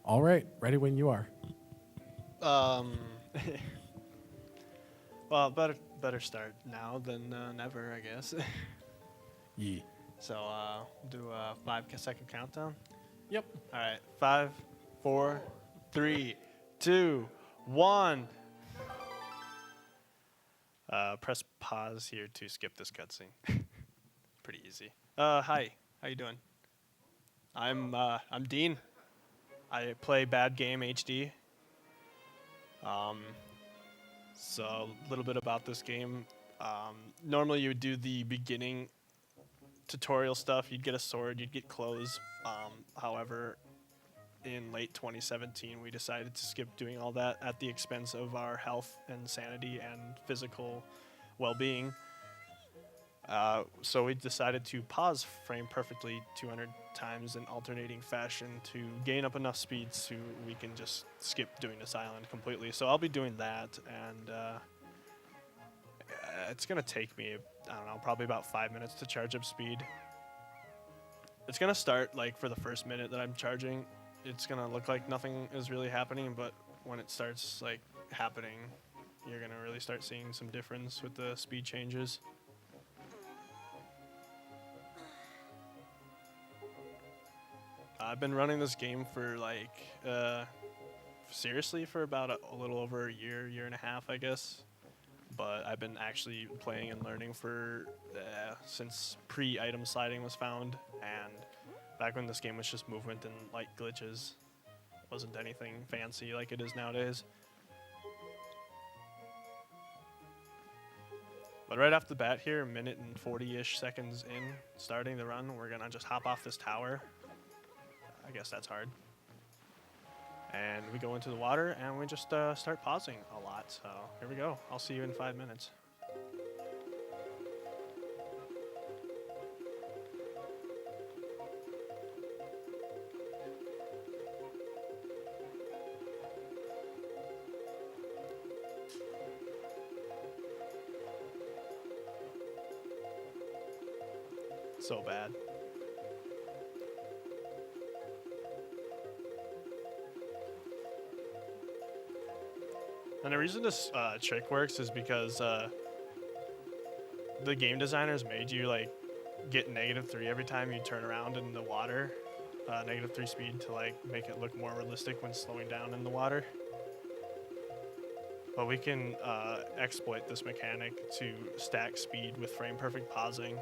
All right, ready when you are. Um, well, better start now than never, I guess. Yee. So do a 5-second countdown. Yep. All right, 5, 4, 3, 2, 1. Press pause here to skip this cutscene. Pretty easy. Hi, how you doing? I'm Dean. I play Bad Game HD. Um, so a little bit about this game. Normally you would do the beginning tutorial stuff. You'd get a sword, you'd get clothes. However, in late 2017, we decided to skip doing all that at the expense of our health and sanity and physical well-being. So we decided to pause frame perfectly 200 times in alternating fashion to gain up enough speed so we can just skip doing this island completely. So I'll be doing that, and it's going to take me, I don't know, probably about 5 minutes to charge up speed. It's going to start, like, for the first minute that I'm charging, it's going to look like nothing is really happening, but when it starts, like, happening, you're going to really start seeing some difference with the speed changes. I've been running this game for, like, seriously for about a little over a year and a half, I guess. But I've been actually playing and learning for since pre-item sliding was found, and back when this game was just movement and light glitches. Wasn't anything fancy like it is nowadays. But right off the bat here, a minute and 40-ish seconds in, starting the run, we're gonna just hop off this tower. I guess that's hard. And we go into the water and we just start pausing a lot. So here we go. I'll see you in 5 minutes. So bad. And the reason this trick works is because the game designers made you like get -3 every time you turn around in the water, -3 speed to like make it look more realistic when slowing down in the water. But we can exploit this mechanic to stack speed with frame perfect pausing.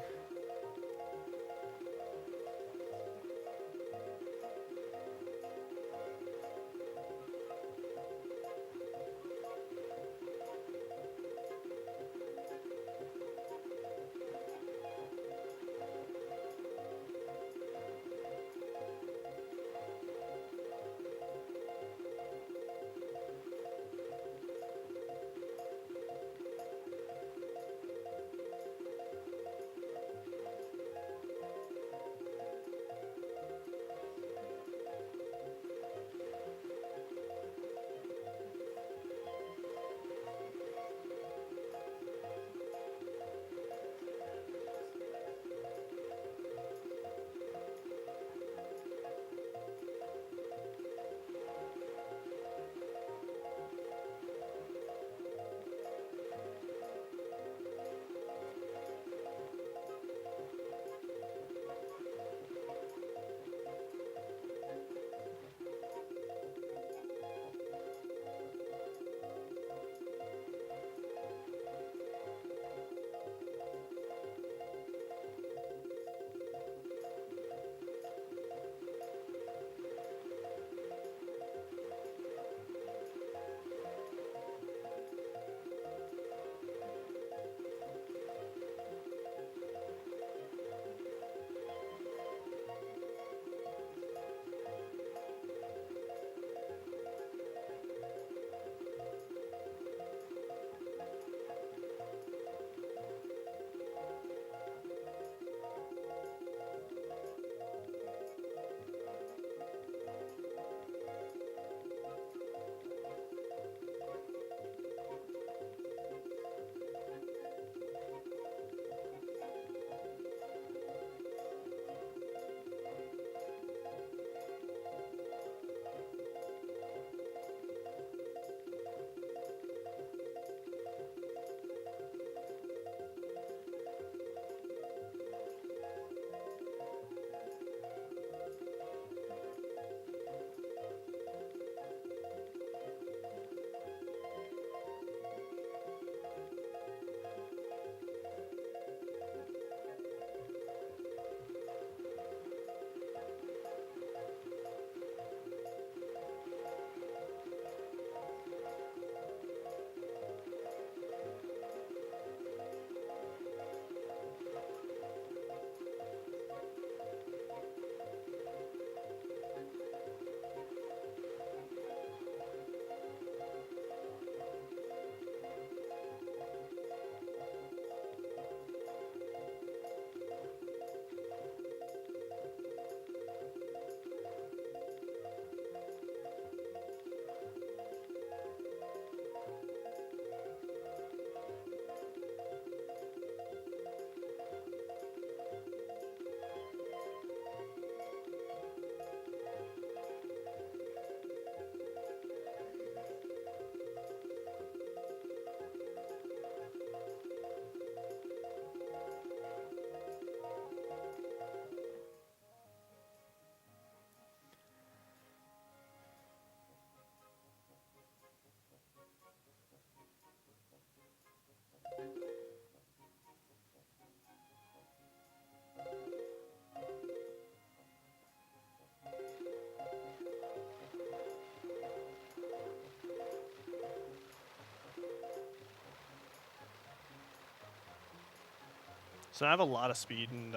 So I have a lot of speed, and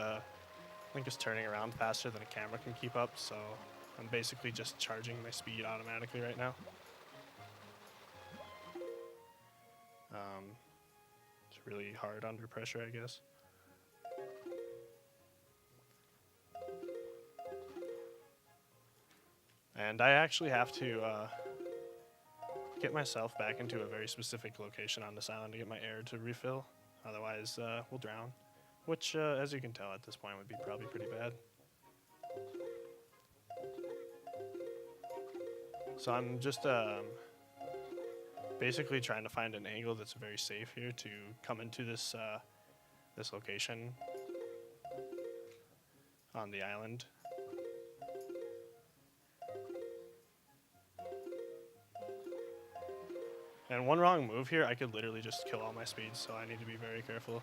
Link is turning around faster than a camera can keep up, so I'm basically just charging my speed automatically right now. It's really hard under pressure, I guess. And I actually have to get myself back into a very specific location on this island to get my air to refill. Otherwise, we'll drown. Which, as you can tell at this point, would be probably pretty bad. So I'm just basically trying to find an angle that's very safe here to come into this this location on the island. And one wrong move here, I could literally just kill all my speed, so I need to be very careful.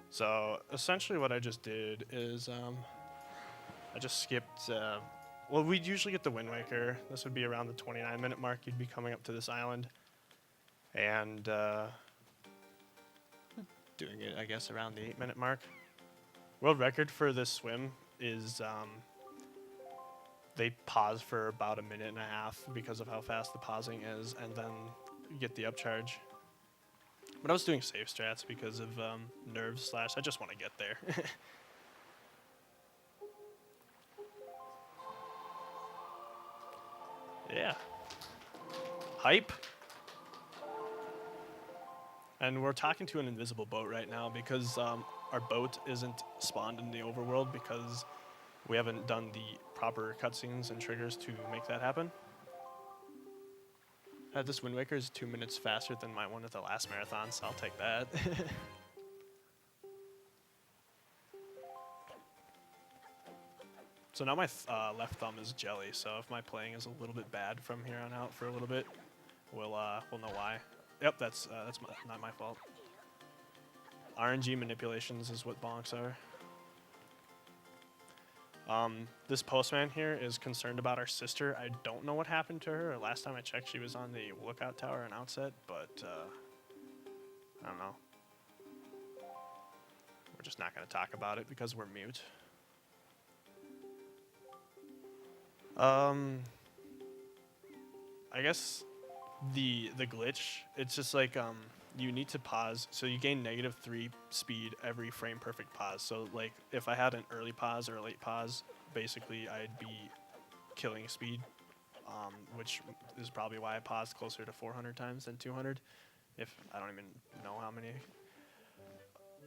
So essentially what I just did is I just skipped, well, we'd usually get the WindWaker. This would be around the 29-minute mark. You'd be coming up to this island. And doing it, I guess, around the 8-minute mark. World record for this swim is they pause for about 1.5 minutes because of how fast the pausing is, and then you get the upcharge. But I was doing safe strats because of nerves / I just want to get there. Yeah. Hype. And we're talking to an invisible boat right now because our boat isn't spawned in the overworld because we haven't done the proper cutscenes and triggers to make that happen. This WindWaker is 2 minutes faster than my one at the last marathon, so I'll take that. So now my left thumb is jelly, so if my playing is a little bit bad from here on out for a little bit, we'll know why. Yep, that's not my fault. RNG manipulations is what bonks are. This postman here is concerned about our sister. I don't know what happened to her. Last time I checked, she was on the lookout tower and outset, but I don't know. We're just not going to talk about it because we're mute. I guess the glitch, it's just like you need to pause, so you gain -3 speed every frame perfect pause. So like if I had an early pause or a late pause, basically I'd be killing speed, which is probably why I paused closer to 400 times than 200, if I don't even know how many.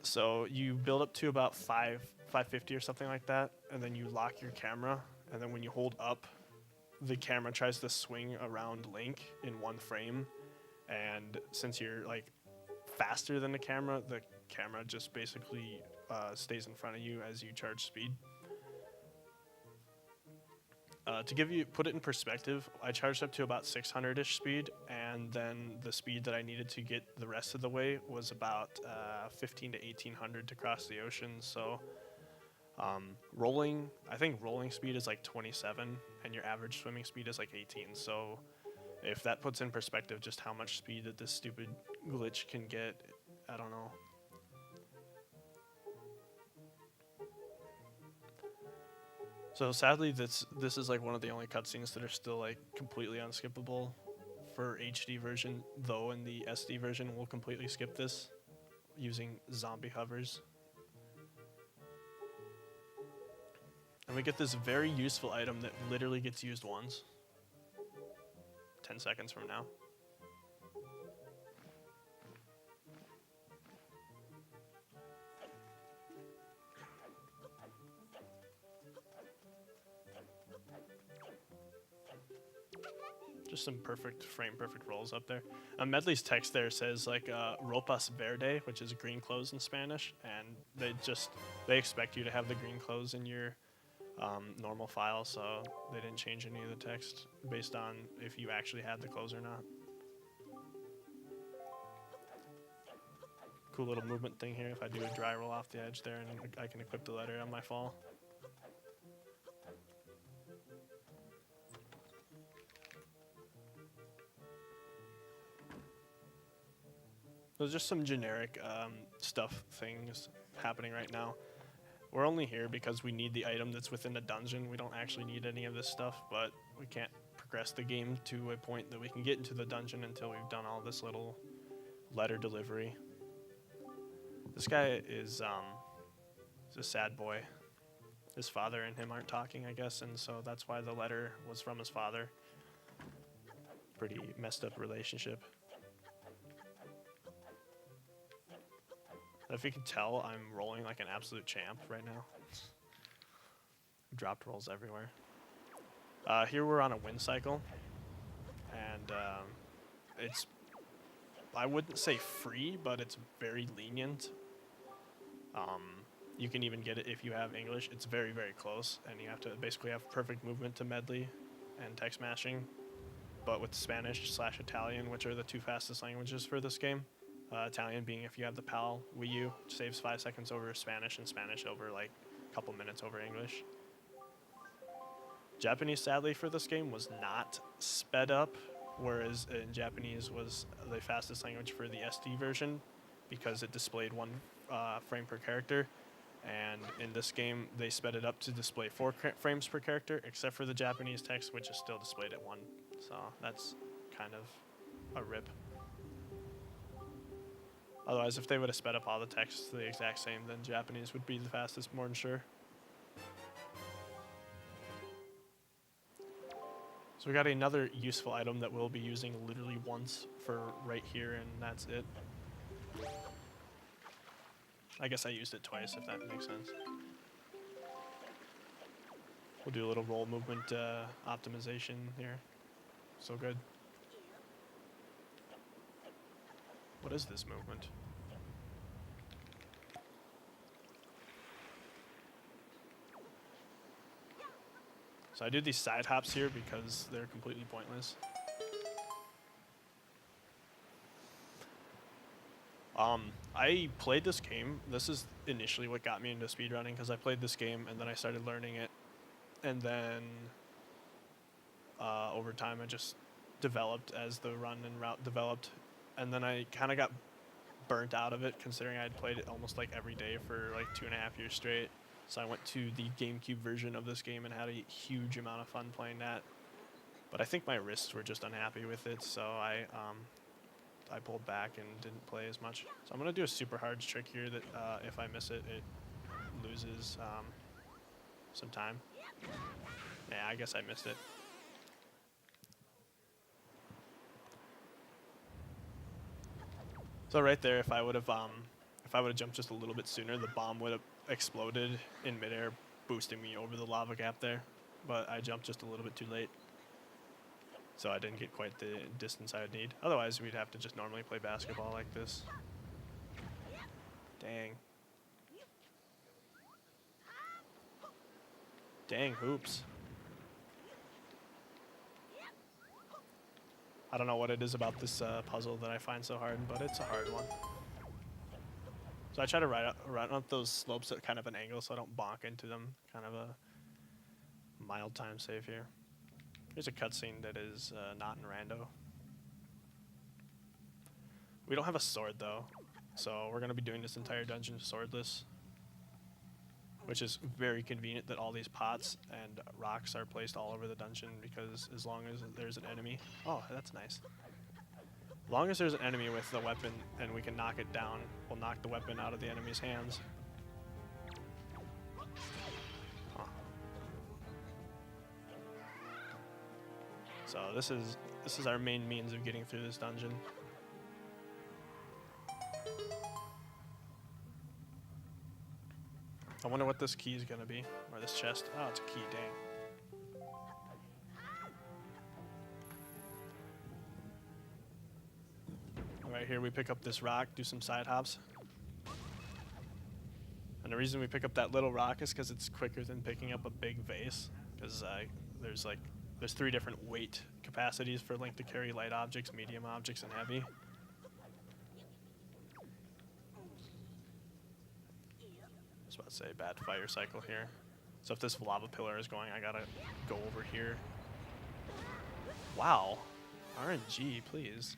So you build up to about 550 or something like that, and then you lock your camera, and then when you hold up, the camera tries to swing around Link in one frame, and since you're like faster than the camera just basically stays in front of you as you charge speed. To put it in perspective, I charged up to about 600-ish speed, and then the speed that I needed to get the rest of the way was about 15 to 1800 to cross the ocean. So I think rolling speed is like 27, and your average swimming speed is like 18. So if that puts in perspective just how much speed that this stupid glitch can get, I don't know. So sadly, this is like one of the only cutscenes that are still like completely unskippable for HD version, though in the SD version we'll completely skip this using zombie hovers. And we get this very useful item that literally gets used once. 10 seconds from now. Just some perfect rolls up there. Medley's text there says like ropas verde, which is green clothes in Spanish, and they expect you to have the green clothes in your normal file, so they didn't change any of the text based on if you actually had the clothes or not. Cool little movement thing here. If I do a dry roll off the edge there, and I can equip the letter on my fall. There's just some generic things happening right now. We're only here because we need the item that's within the dungeon. We don't actually need any of this stuff, but we can't progress the game to a point that we can get into the dungeon until we've done all this little letter delivery. This guy is a sad boy. His father and him aren't talking, I guess, and so that's why the letter was from his father. Pretty messed up relationship. If you can tell, I'm rolling like an absolute champ right now. Dropped rolls everywhere. Here we're on a wind cycle, and it's, I wouldn't say free, but it's very lenient. You can even get it if you have English. It's very, very close, and you have to basically have perfect movement to medley and text mashing, but with Spanish/Italian, which are the two fastest languages for this game. Italian being if you have the PAL Wii U, saves 5 seconds over Spanish, and Spanish over like a couple minutes over English. Japanese, sadly, for this game was not sped up, whereas in Japanese was the fastest language for the SD version because it displayed 1 frame per character. And in this game, they sped it up to display 4 frames per character, except for the Japanese text, which is still displayed at 1. So that's kind of a rip. Otherwise, if they would have sped up all the text the exact same, then Japanese would be the fastest, more than sure. So we got another useful item that we'll be using literally once for right here, and that's it. I guess I used it twice, if that makes sense. We'll do a little roll movement optimization here. So good. What is this movement? So I do these side hops here because they're completely pointless. I played this game. This is initially what got me into speedrunning, because I played this game and then I started learning it. And then over time I just developed as the run and route developed. And then I kind of got burnt out of it, considering I had played it almost like every day for like 2.5 years straight. So I went to the GameCube version of this game and had a huge amount of fun playing that. But I think my wrists were just unhappy with it, so I pulled back and didn't play as much. So I'm going to do a super hard trick here that if I miss it, it loses some time. Yeah, I guess I missed it. So right there, if I would have jumped just a little bit sooner, the bomb would have exploded in midair, boosting me over the lava gap there. But I jumped just a little bit too late, so I didn't get quite the distance I would need. Otherwise, we'd have to just normally play basketball like this. Dang. Dang hoops. I don't know what it is about this puzzle that I find so hard, but it's a hard one. So I try to run up those slopes at kind of an angle so I don't bonk into them. Kind of a mild time save here. Here's a cutscene that is not in rando. We don't have a sword though, so we're going to be doing this entire dungeon swordless, which is very convenient that all these pots and rocks are placed all over the dungeon, because as long as there's an enemy... Oh, that's nice. As long as there's an enemy with the weapon and we can knock it down, we'll knock the weapon out of the enemy's hands. Huh. So this is our main means of getting through this dungeon. I wonder what this key is going to be, or this chest. Oh, it's a key, dang. Right here we pick up this rock, do some side hops. And the reason we pick up that little rock is because it's quicker than picking up a big vase, because there's 3 different weight capacities for Link to carry: light objects, medium objects, and heavy. I was about to say bad fire cycle here. So if this lava pillar is going, I gotta go over here. Wow. RNG, please.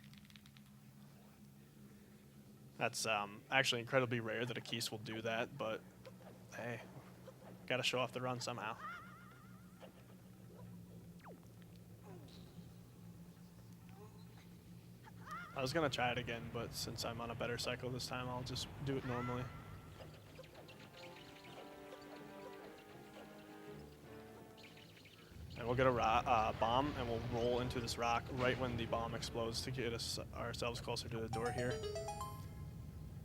That's actually incredibly rare that a Keese will do that, but hey, gotta show off the run somehow. I was gonna try it again, but since I'm on a better cycle this time, I'll just do it normally. And we'll get a bomb, and we'll roll into this rock right when the bomb explodes to get us ourselves closer to the door here.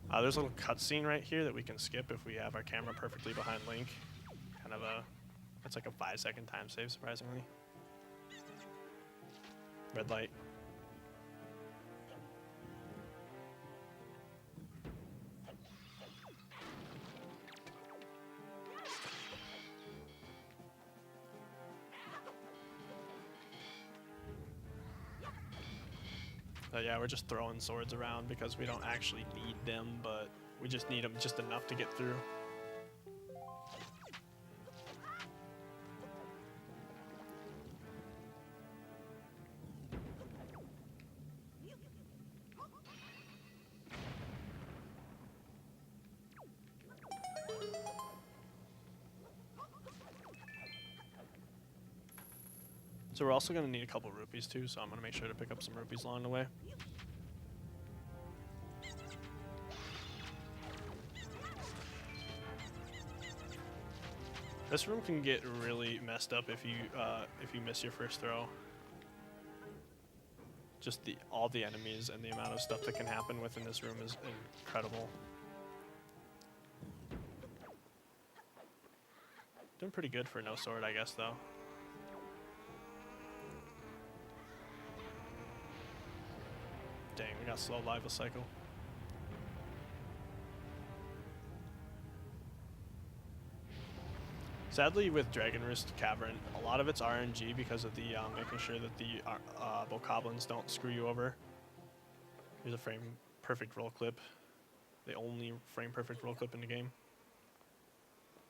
There's a little cutscene right here that we can skip if we have our camera perfectly behind Link. Kind of it's like a 5-second time save, surprisingly. Red light. Yeah, we're just throwing swords around because we don't actually need them, but we just need them just enough to get through. So we're also going to need a couple rupees too, so I'm going to make sure to pick up some rupees along the way. This room can get really messed up if you miss your first throw. Just all the enemies and the amount of stuff that can happen within this room is incredible. Doing pretty good for no sword, I guess, though. Dang, we got slow lava cycle. Sadly, with Dragon Wrist Cavern, a lot of it's RNG because of the making sure that the bokoblins don't screw you over. Here's a frame perfect roll clip. The only frame perfect roll clip in the game.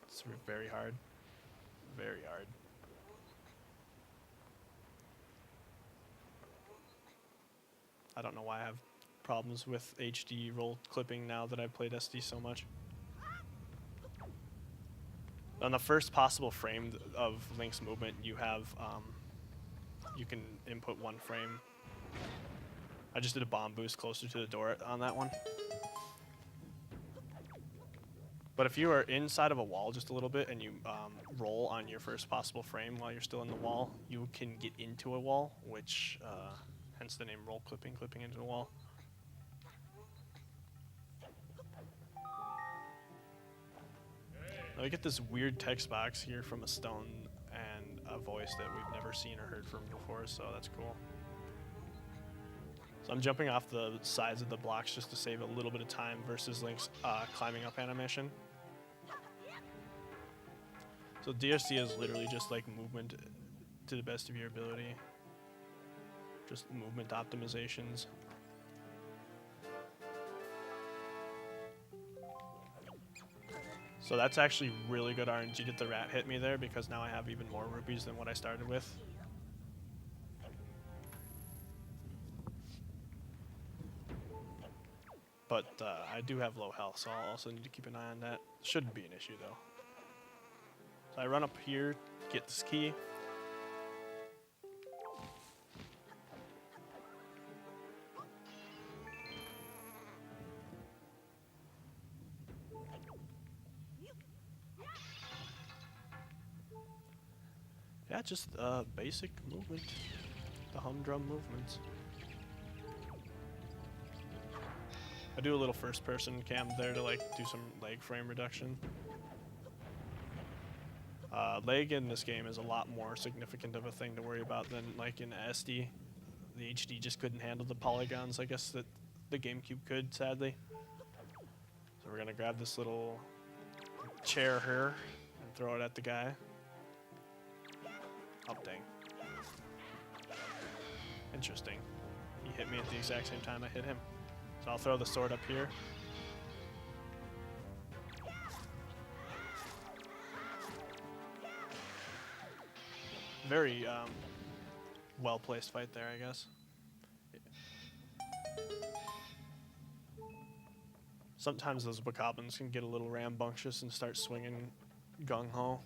It's very hard. Very hard. I don't know why I have problems with HD roll clipping now that I've played SD so much. On the first possible frame of Link's movement, you have you can input one frame. I just did a bomb boost closer to the door on that one. But if you are inside of a wall just a little bit and you roll on your first possible frame while you're still in the wall, you can get into a wall, which hence the name roll clipping, clipping into the wall. Now we get this weird text box here from a stone and a voice that we've never seen or heard from before, so that's cool. So I'm jumping off the sides of the blocks just to save a little bit of time versus Link's climbing up animation. So DSC is literally just like movement to the best of your ability. Just movement optimizations. So that's actually really good RNG that the rat hit me there because now I have even more rupees than what I started with. But I do have low health, so I'll also need to keep an eye on that. Shouldn't be an issue though. So I run up here, get this key. Yeah, just basic movement, the humdrum movements. I do a little first-person cam there to like do some leg frame reduction. Leg in this game is a lot more significant of a thing to worry about than like in SD. The HD just couldn't handle the polygons, I guess, that the GameCube could, sadly. So we're gonna grab this little chair here and throw it at the guy. Oh, dang. Interesting. He hit me at the exact same time I hit him. So I'll throw the sword up here. Very well-placed fight there, I guess. Sometimes those bokoblins can get a little rambunctious and start swinging gung-ho.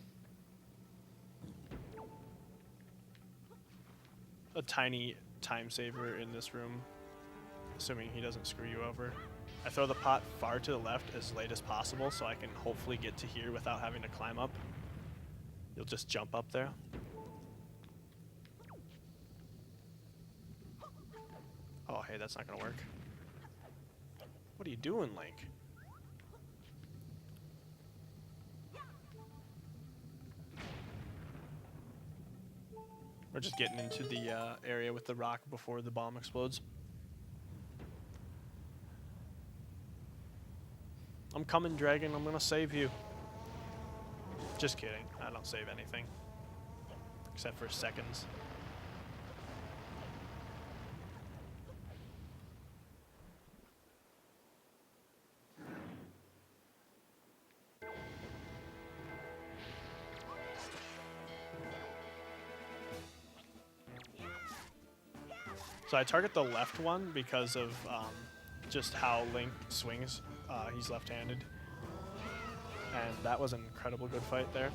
A tiny time saver in this room, assuming he doesn't screw you over. I throw the pot far to the left as late as possible so I can hopefully get to here without having to climb up. You'll just jump up there. Oh, hey, that's not gonna work. What are you doing, Link? We're just getting into the area with the rock before the bomb explodes. I'm coming, Dragon. I'm gonna save you. Just kidding. I don't save anything. Except for seconds. So I target the left one because of just how Link swings. He's left-handed. And that was an incredible good fight there,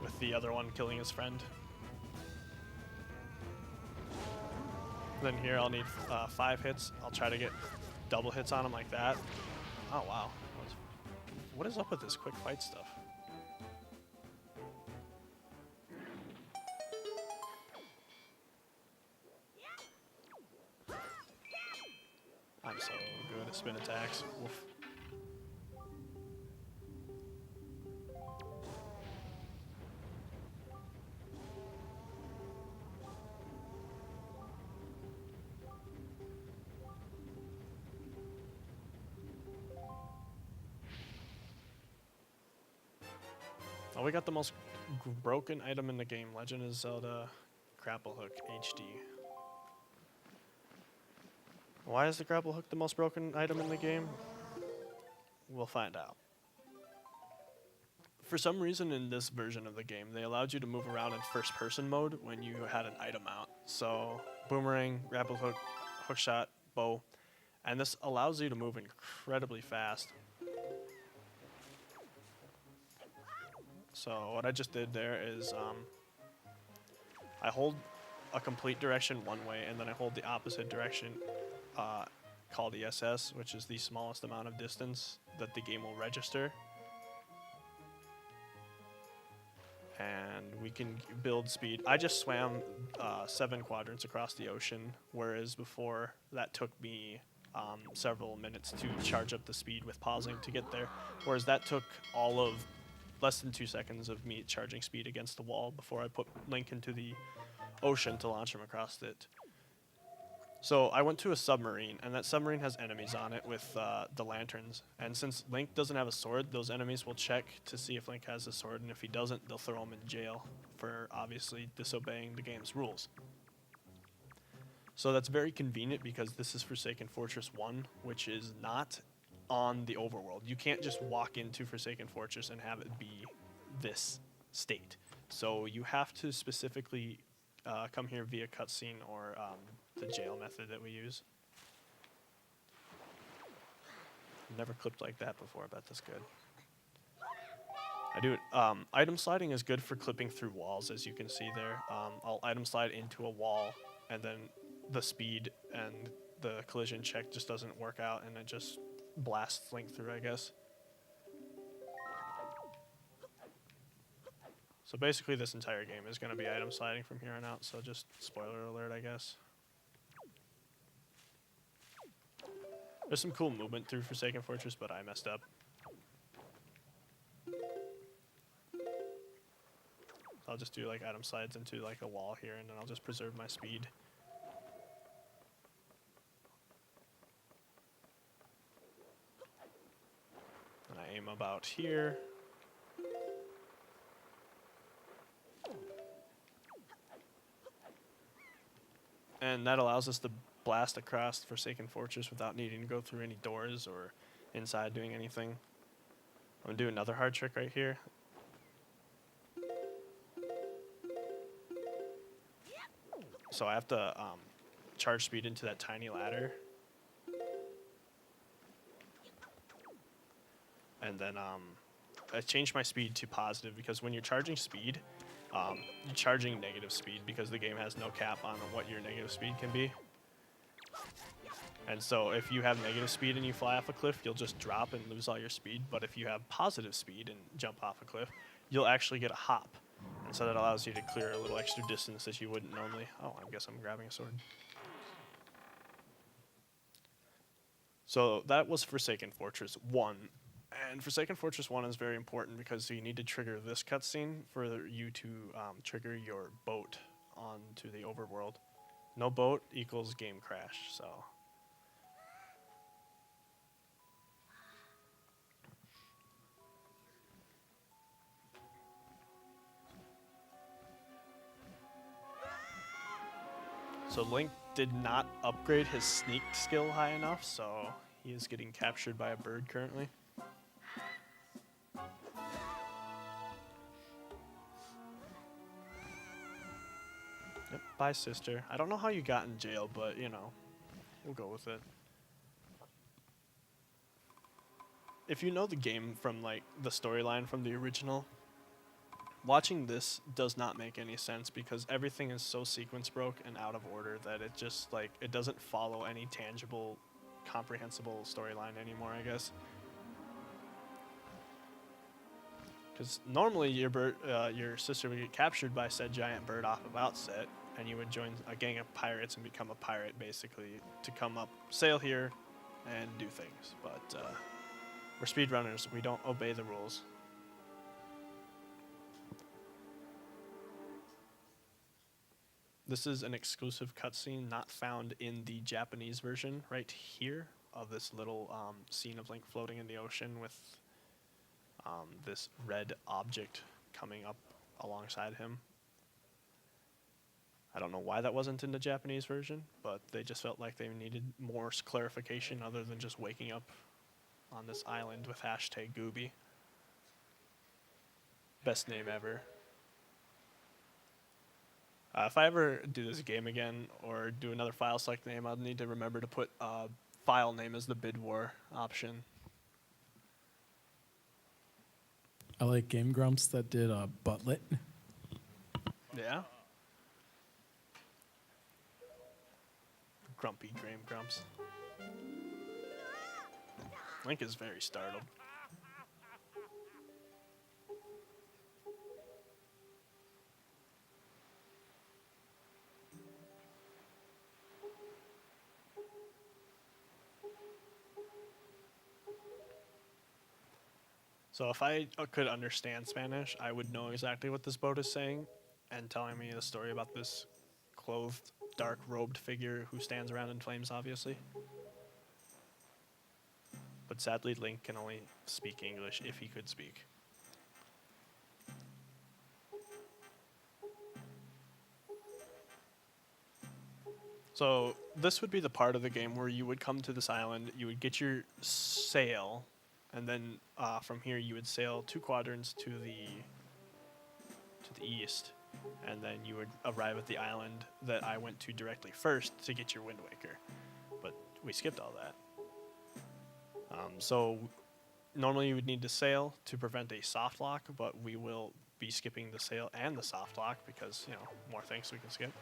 with the other one killing his friend. Then here I'll need 5 hits. I'll try to get double hits on him like that. Oh wow. What is up with this quick fight stuff? I'm so good at spin attacks. Woof. Oh, we got the most broken item in the game, Legend of Zelda Grapple Hook HD. Why is the grapple hook the most broken item in the game? We'll find out. For some reason in this version of the game, they allowed you to move around in first-person mode when you had an item out. So, boomerang, grapple hook, hook shot, bow, and this allows you to move incredibly fast. So what I just did there is I hold a complete direction one way, and then I hold the opposite direction, called the SS, which is the smallest amount of distance that the game will register. And we can build speed. I just swam 7 quadrants across the ocean, whereas before that took me several minutes to charge up the speed with pausing to get there. Whereas that took all of less than 2 seconds of me charging speed against the wall before I put Link into the ocean to launch him across it. So I went to a submarine, and that submarine has enemies on it with the lanterns. And since Link doesn't have a sword, those enemies will check to see if Link has a sword, and if he doesn't, they'll throw him in jail for obviously disobeying the game's rules. So that's very convenient because this is Forsaken Fortress 1, which is not on the overworld. You can't just walk into Forsaken Fortress and have it be this state. So you have to specifically come here via cutscene or the jail method that we use. Never clipped like that before. I bet that's good. I do it. Item sliding is good for clipping through walls, as you can see there. I'll item slide into a wall, and then the speed and the collision check just doesn't work out, and it just blasts Link through, I guess. So basically this entire game is going to be item sliding from here on out, so just spoiler alert, I guess. There's some cool movement through Forsaken Fortress, but I messed up. I'll just do like item slides into like a wall here, and then I'll just preserve my speed. And I aim about here. And that allows us to blast across Forsaken Fortress without needing to go through any doors or inside doing anything. I'm going to do another hard trick right here. So I have to charge speed into that tiny ladder. and then I changed my speed to positive because when you're charging speed, you're charging negative speed because the game has no cap on what your negative speed can be. And so if you have negative speed and you fly off a cliff, you'll just drop and lose all your speed. But if you have positive speed and jump off a cliff, you'll actually get a hop. And so that allows you to clear a little extra distance that you wouldn't normally. Oh, I guess I'm grabbing a sword. So that was Forsaken Fortress 1. And Forsaken Fortress 1 is very important because you need to trigger this cutscene for you to trigger your boat onto the overworld. No boat equals game crash, so... So Link did not upgrade his sneak skill high enough, so he is getting captured by a bird currently. Yep, bye sister. I don't know how you got in jail, but you know, we'll go with it. If you know the game from like the storyline from the original, watching this does not make any sense because everything is so sequence broke and out of order that it just like it doesn't follow any tangible, comprehensible storyline anymore, I guess. Because normally your sister would get captured by said giant bird off of Outset, and you would join a gang of pirates and become a pirate basically to come up, sail here, and do things. But we're speedrunners; we don't obey the rules. This is an exclusive cutscene not found in the Japanese version right here of this little scene of Link floating in the ocean with this red object coming up alongside him. I don't know why that wasn't in the Japanese version, but they just felt like they needed more clarification other than just waking up on this island with #Gooby. Best name ever. If I ever do this game again or do another file select name, I'll need to remember to put file name as the bid war option. I like Game Grumps that did Butlet. Yeah. Grumpy Game Grumps. Link is very startled. So if I could understand Spanish, I would know exactly what this boat is saying and telling me the story about this clothed, dark-robed figure who stands around in flames, obviously. But sadly, Link can only speak English if he could speak. So this would be the part of the game where you would come to this island, you would get your sail, and then from here you would sail 2 quadrants to the east, and then you would arrive at the island that I went to directly first to get your WindWaker. But we skipped all that. So normally you would need to sail to prevent a soft lock, but we will be skipping the sail and the soft lock because, you know, more things we can skip.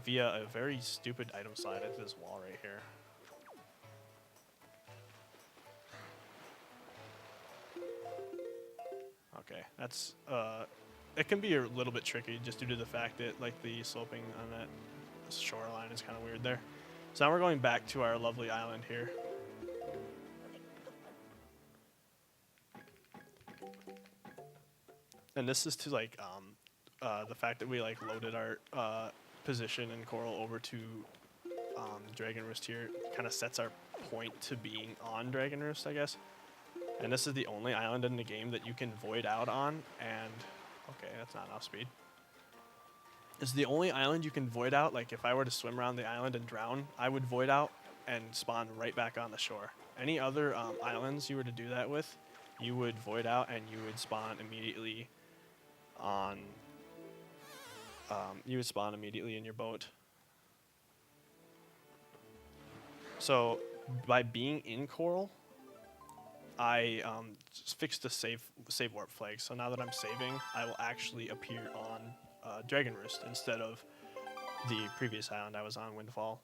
Via a very stupid item slide at this wall right here. Okay, that's it can be a little bit tricky just due to the fact that like the sloping on that shoreline is kind of weird there. So now we're going back to our lovely island here. And this is to like the fact that we like loaded our position in Coral over to Dragon Roost here kind of sets our point to being on Dragon Roost, I guess. And this is the only island in the game that you can void out on, and okay, that's not enough speed. It's the only island you can void out. Like if I were to swim around the island and drown, I would void out and spawn right back on the shore. Any other islands you were to do that with, you would void out and you would spawn immediately on you would spawn immediately in your boat. So by being in Coral, I just fixed the save warp flag. So now that I'm saving, I will actually appear on Dragon Roost instead of the previous island I was on, Windfall.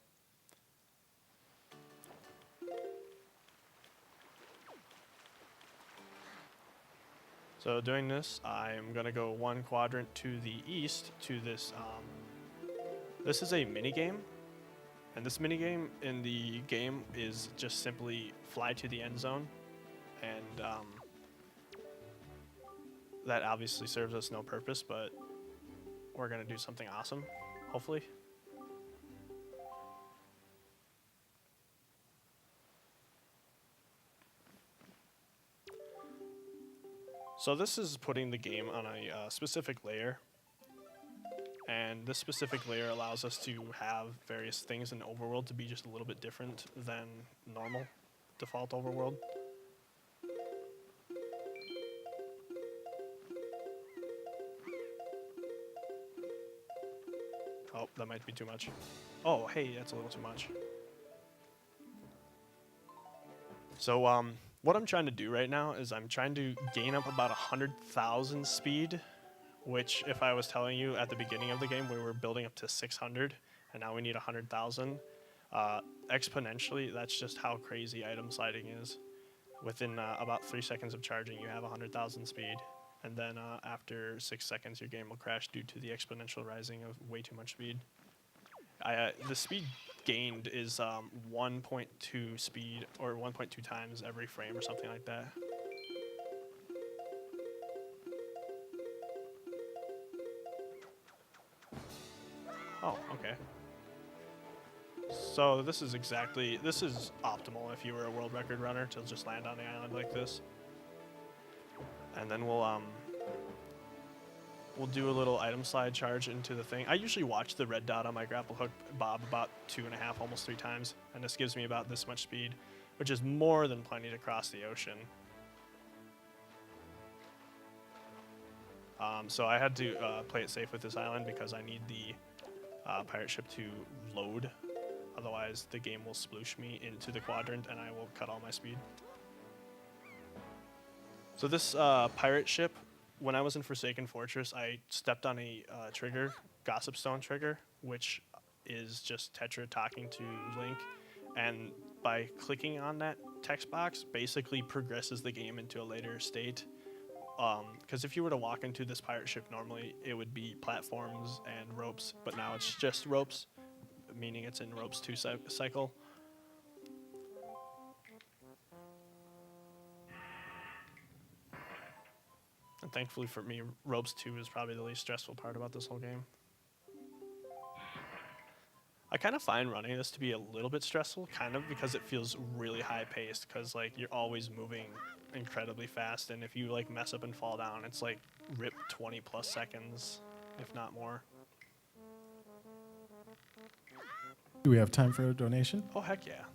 So doing this, I'm gonna go one quadrant to the east to this. This is a mini game, and this mini game in the game is just simply fly to the end zone, and that obviously serves us no purpose, but we're gonna do something awesome, hopefully. So this is putting the game on a specific layer, and this specific layer allows us to have various things in Overworld to be just a little bit different than normal default Overworld. Oh, that might be too much. Oh, hey, that's a little too much. So, what I'm trying to do right now is I'm trying to gain up about 100,000 speed, which if I was telling you at the beginning of the game we were building up to 600, and now we need 100,000, exponentially, that's just how crazy item sliding is. Within about 3 seconds of charging, you have 100,000 speed, and then after 6 seconds, your game will crash due to the exponential rising of way too much speed. The speed gained is 1.2 speed, or 1.2 times every frame or something like that. Oh, okay. So this is optimal if you were a world record runner to just land on the island like this. And then we'll do a little item slide charge into the thing. I usually watch the red dot on my grapple hook bob about 2.5, almost 3 times, and this gives me about this much speed, which is more than plenty to cross the ocean. So I had to play it safe with this island because I need the pirate ship to load. Otherwise, the game will sploosh me into the quadrant and I will cut all my speed. So this pirate ship, when I was in Forsaken Fortress, I stepped on a trigger, Gossip Stone trigger, which is just Tetra talking to Link, and by clicking on that text box, basically progresses the game into a later state. Because if you were to walk into this pirate ship normally, it would be platforms and ropes, but now it's just ropes, meaning it's in ropes 2 cycle. And thankfully for me, ropes 2 is probably the least stressful part about this whole game. I kind of find running this to be a little bit stressful, kind of, because it feels really high paced, because like you're always moving incredibly fast, and if you like mess up and fall down, it's like rip 20 plus seconds, if not more. Do we have time for a donation? Oh, heck yeah.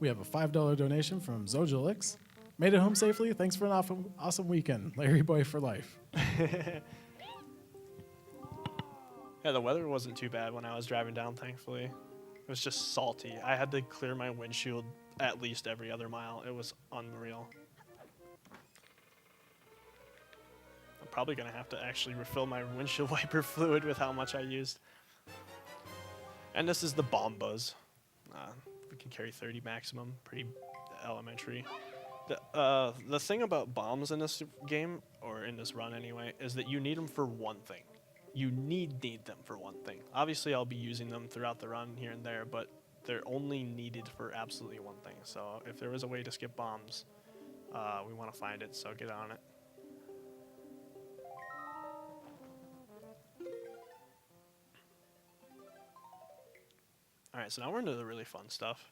We have a $5 donation from Zojalix. Made it home safely. Thanks for an awesome weekend. Larry Boy for life. Yeah, the weather wasn't too bad when I was driving down, thankfully. It was just salty. I had to clear my windshield at least every other mile. It was unreal. I'm probably going to have to actually refill my windshield wiper fluid with how much I used. And this is the bomb buzz. We can carry 30 maximum, pretty elementary. The thing about bombs in this game, or in this run anyway, is that you need them for one thing. You need them for one thing. Obviously, I'll be using them throughout the run here and there, but they're only needed for absolutely one thing. So if there was a way to skip bombs, we want to find it, so get on it. Alright, so now we're into the really fun stuff.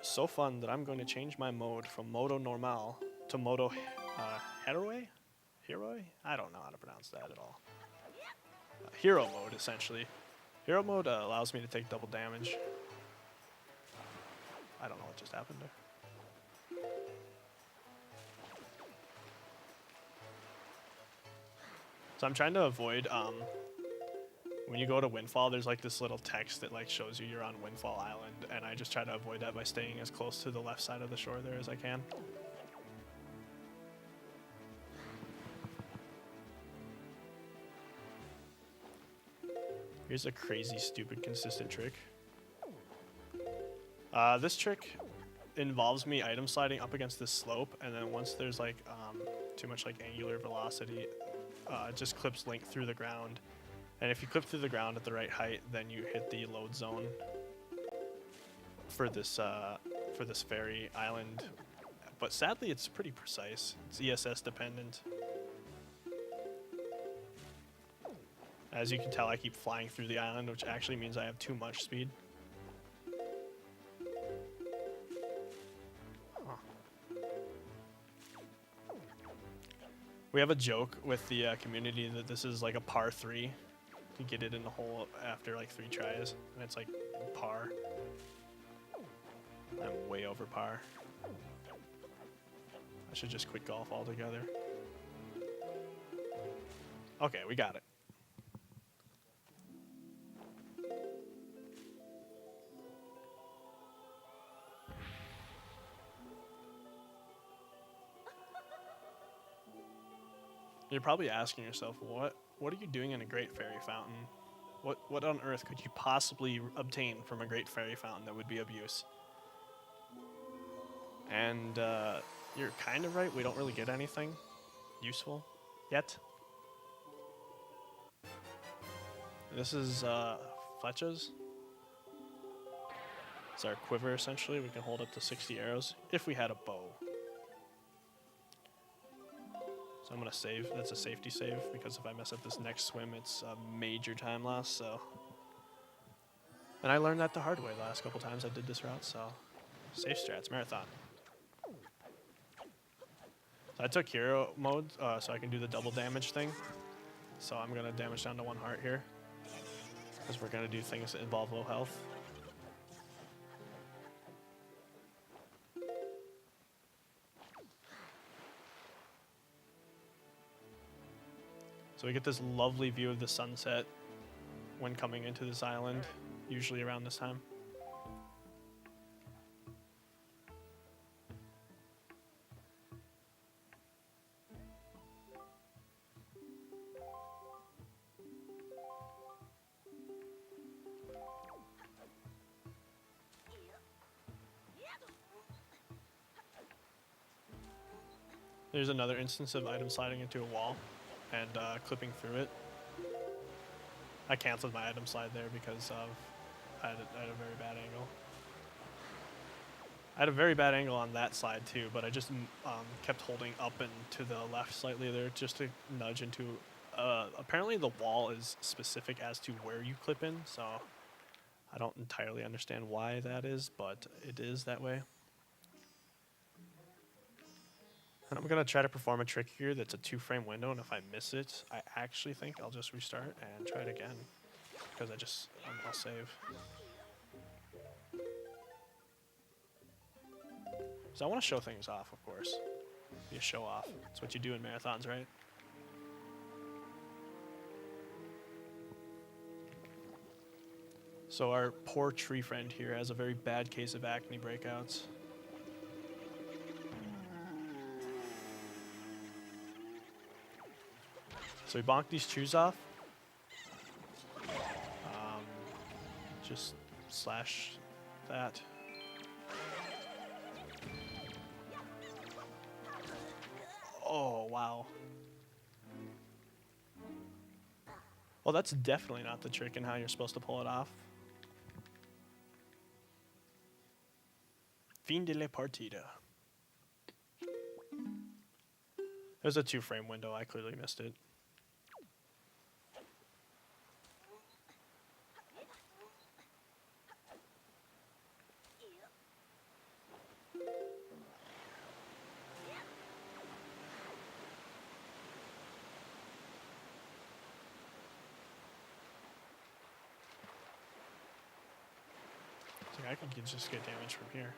So fun that I'm going to change my mode from Modo Normal to Modo Heroi? Heroi? I don't know how to pronounce that at all. Hero mode, essentially. Hero mode allows me to take double damage. I don't know what just happened there. So I'm trying to avoid when you go to Windfall, there's like this little text that like shows you you're on Windfall Island, and I just try to avoid that by staying as close to the left side of the shore there as I can. Here's a crazy, stupid, consistent trick. This trick involves me item sliding up against this slope, and then once there's like too much like angular velocity, it just clips Link through the ground. And if you clip through the ground at the right height, then you hit the load zone for this fairy island. But sadly, it's pretty precise. It's ESS dependent. As you can tell, I keep flying through the island, which actually means I have too much speed. We have a joke with the community that this is like a par 3. You get it in the hole after like 3 tries, and it's like par. I'm way over par. I should just quit golf altogether. Okay, we got it. You're probably asking yourself, what are you doing in a Great Fairy Fountain? What on earth could you possibly obtain from a Great Fairy Fountain that would be of use? And you're kind of right, we don't really get anything useful yet. This is flechas. It's our quiver, essentially. We can hold up to 60 arrows if we had a bow. So I'm gonna save. That's a safety save, because if I mess up this next swim, it's a major time loss. So, and I learned that the hard way the last couple times I did this route. So, safe strats, marathon. So I took hero mode so I can do the double damage thing. So I'm gonna damage down to 1 heart here, because we're gonna do things that involve low health. So we get this lovely view of the sunset when coming into this island, usually around this time. There's another instance of item sliding into a wall and clipping through it. I canceled my item slide there because of I had a very bad angle. I had a very bad angle on that slide too, but I just kept holding up and to the left slightly there just to nudge into. Apparently the wall is specific as to where you clip in, so I don't entirely understand why that is, but it is that way. And I'm going to try to perform a trick here that's a 2-frame window, and if I miss it, I actually think I'll just restart and try it again, because I'll save. So I want to show things off, of course. Be a show off. That's what you do in marathons, right? So our poor tree friend here has a very bad case of acne breakouts. So we bonk these trees off. Just slash that. Oh, wow. Well, that's definitely not the trick in how you're supposed to pull it off. Fin de la partida. There's a 2-frame window. I clearly missed it. I could just get damage from here.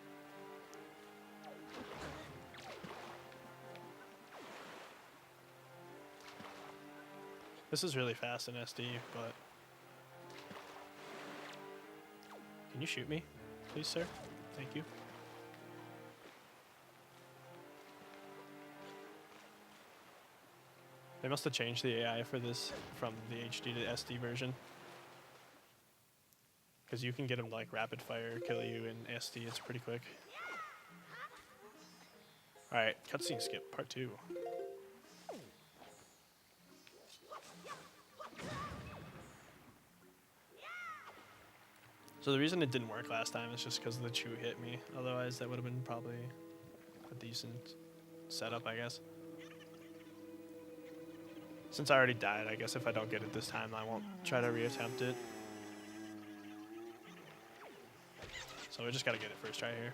This is really fast in SD, but Can you shoot me, please, sir? Thank you. They must have changed the AI for this from the HD to SD version. Because you can get them to like rapid fire kill you in SD, it's pretty quick. Alright, cutscene skip, part 2. So the reason it didn't work last time is just because the chew hit me. Otherwise, that would have been probably a decent setup, I guess. Since I already died, I guess if I don't get it this time, I won't try to reattempt it. So we just gotta get it first try here.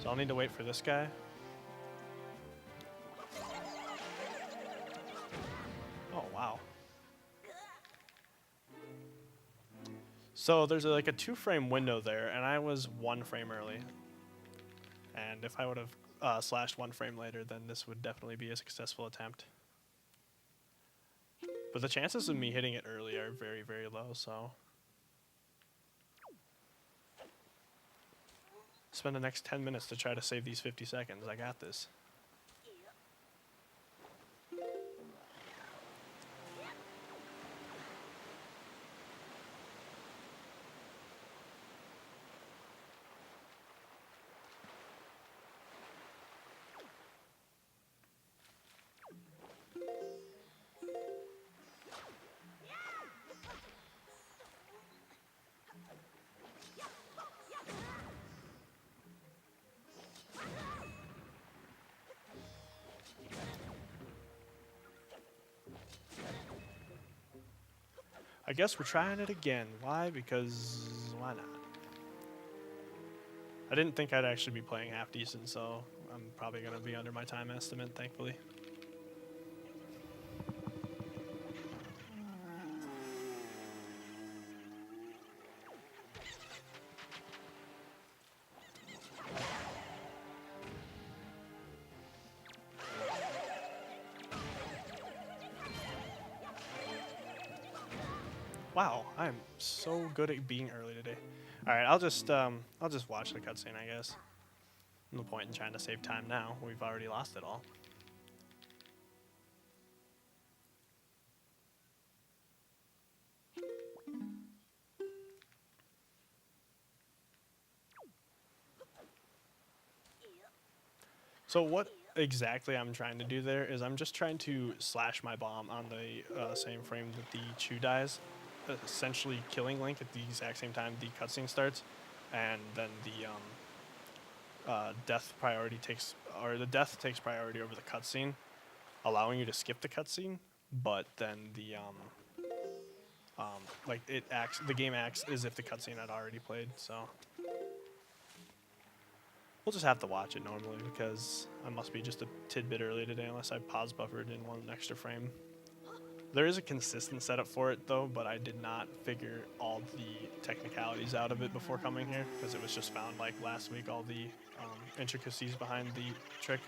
So I'll need to wait for this guy. Oh, wow. So there's like a 2-frame window there, and I was 1 frame early. And if I would have slashed 1 frame later, then this would definitely be a successful attempt. But the chances of me hitting it early are very, very low, so... Spend the next 10 minutes to try to save these 50 seconds. I got this. I guess we're trying it again. Why? Because why not? I didn't think I'd actually be playing half decent, so I'm probably going to be under my time estimate, thankfully. Wow, I'm so good at being early today. All right, I'll just watch the cutscene, I guess. No point in trying to save time now. We've already lost it all. So what exactly I'm trying to do there is I'm just trying to slash my bomb on the same frame that the Chew dies, essentially killing Link at the exact same time the cutscene starts, and then the death takes priority over the cutscene, allowing you to skip the cutscene, but then the the game acts as if the cutscene had already played, so. We'll just have to watch it normally because I must be just a tidbit early today unless I pause buffered in 1 extra frame. There is a consistent setup for it though, but I did not figure all the technicalities out of it before coming here because it was just found like last week, all the intricacies behind the trick.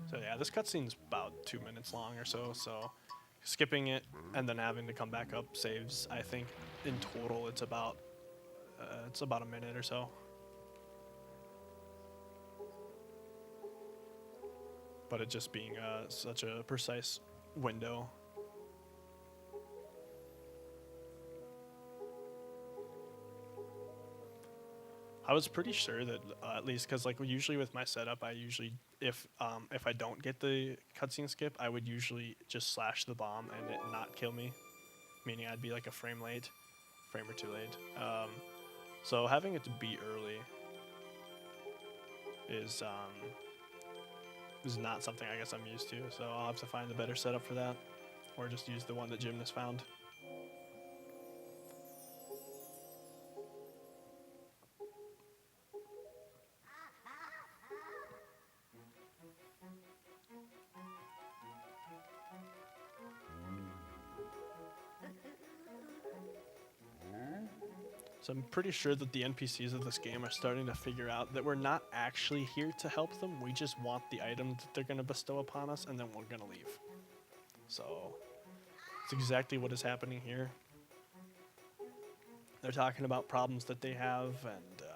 So yeah, this cutscene's about 2 minutes long or so, so skipping it and then having to come back up saves, I think, in total it's about a minute or so. But it just being such a precise window. I was pretty sure that at least because like usually with my setup, I usually if I don't get the cutscene skip, I would usually just slash the bomb and it not kill me, meaning I'd be like a frame or two late. So having it to be early is not something I guess I'm used to. So I'll have to find a better setup for that, or just use the one that Gymnast found. So I'm pretty sure that the NPCs of this game are starting to figure out that we're not actually here to help them. We just want the item that they're going to bestow upon us, and then we're going to leave. So it's exactly what is happening here. They're talking about problems that they have, and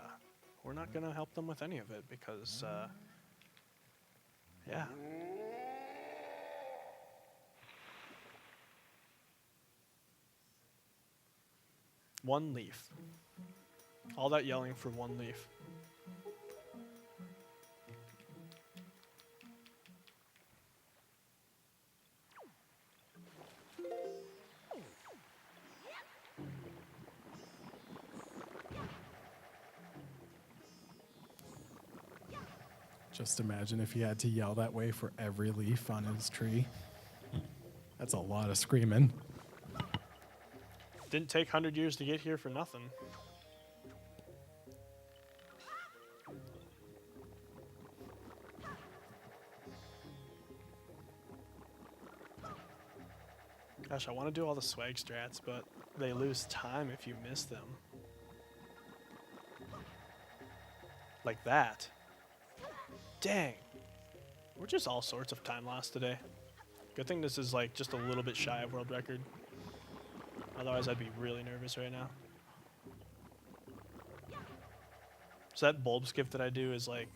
we're not going to help them with any of it because, yeah. One leaf. All that yelling for one leaf. Just imagine if he had to yell that way for every leaf on his tree. That's a lot of screaming. Didn't take 100 years to get here for nothing. Gosh, I want to do all the swag strats, but they lose time if you miss them. Like that. Dang. We're just all sorts of time lost today. Good thing this is like just a little bit shy of world record. Otherwise I'd be really nervous right now. So that bulb skip that I do is like,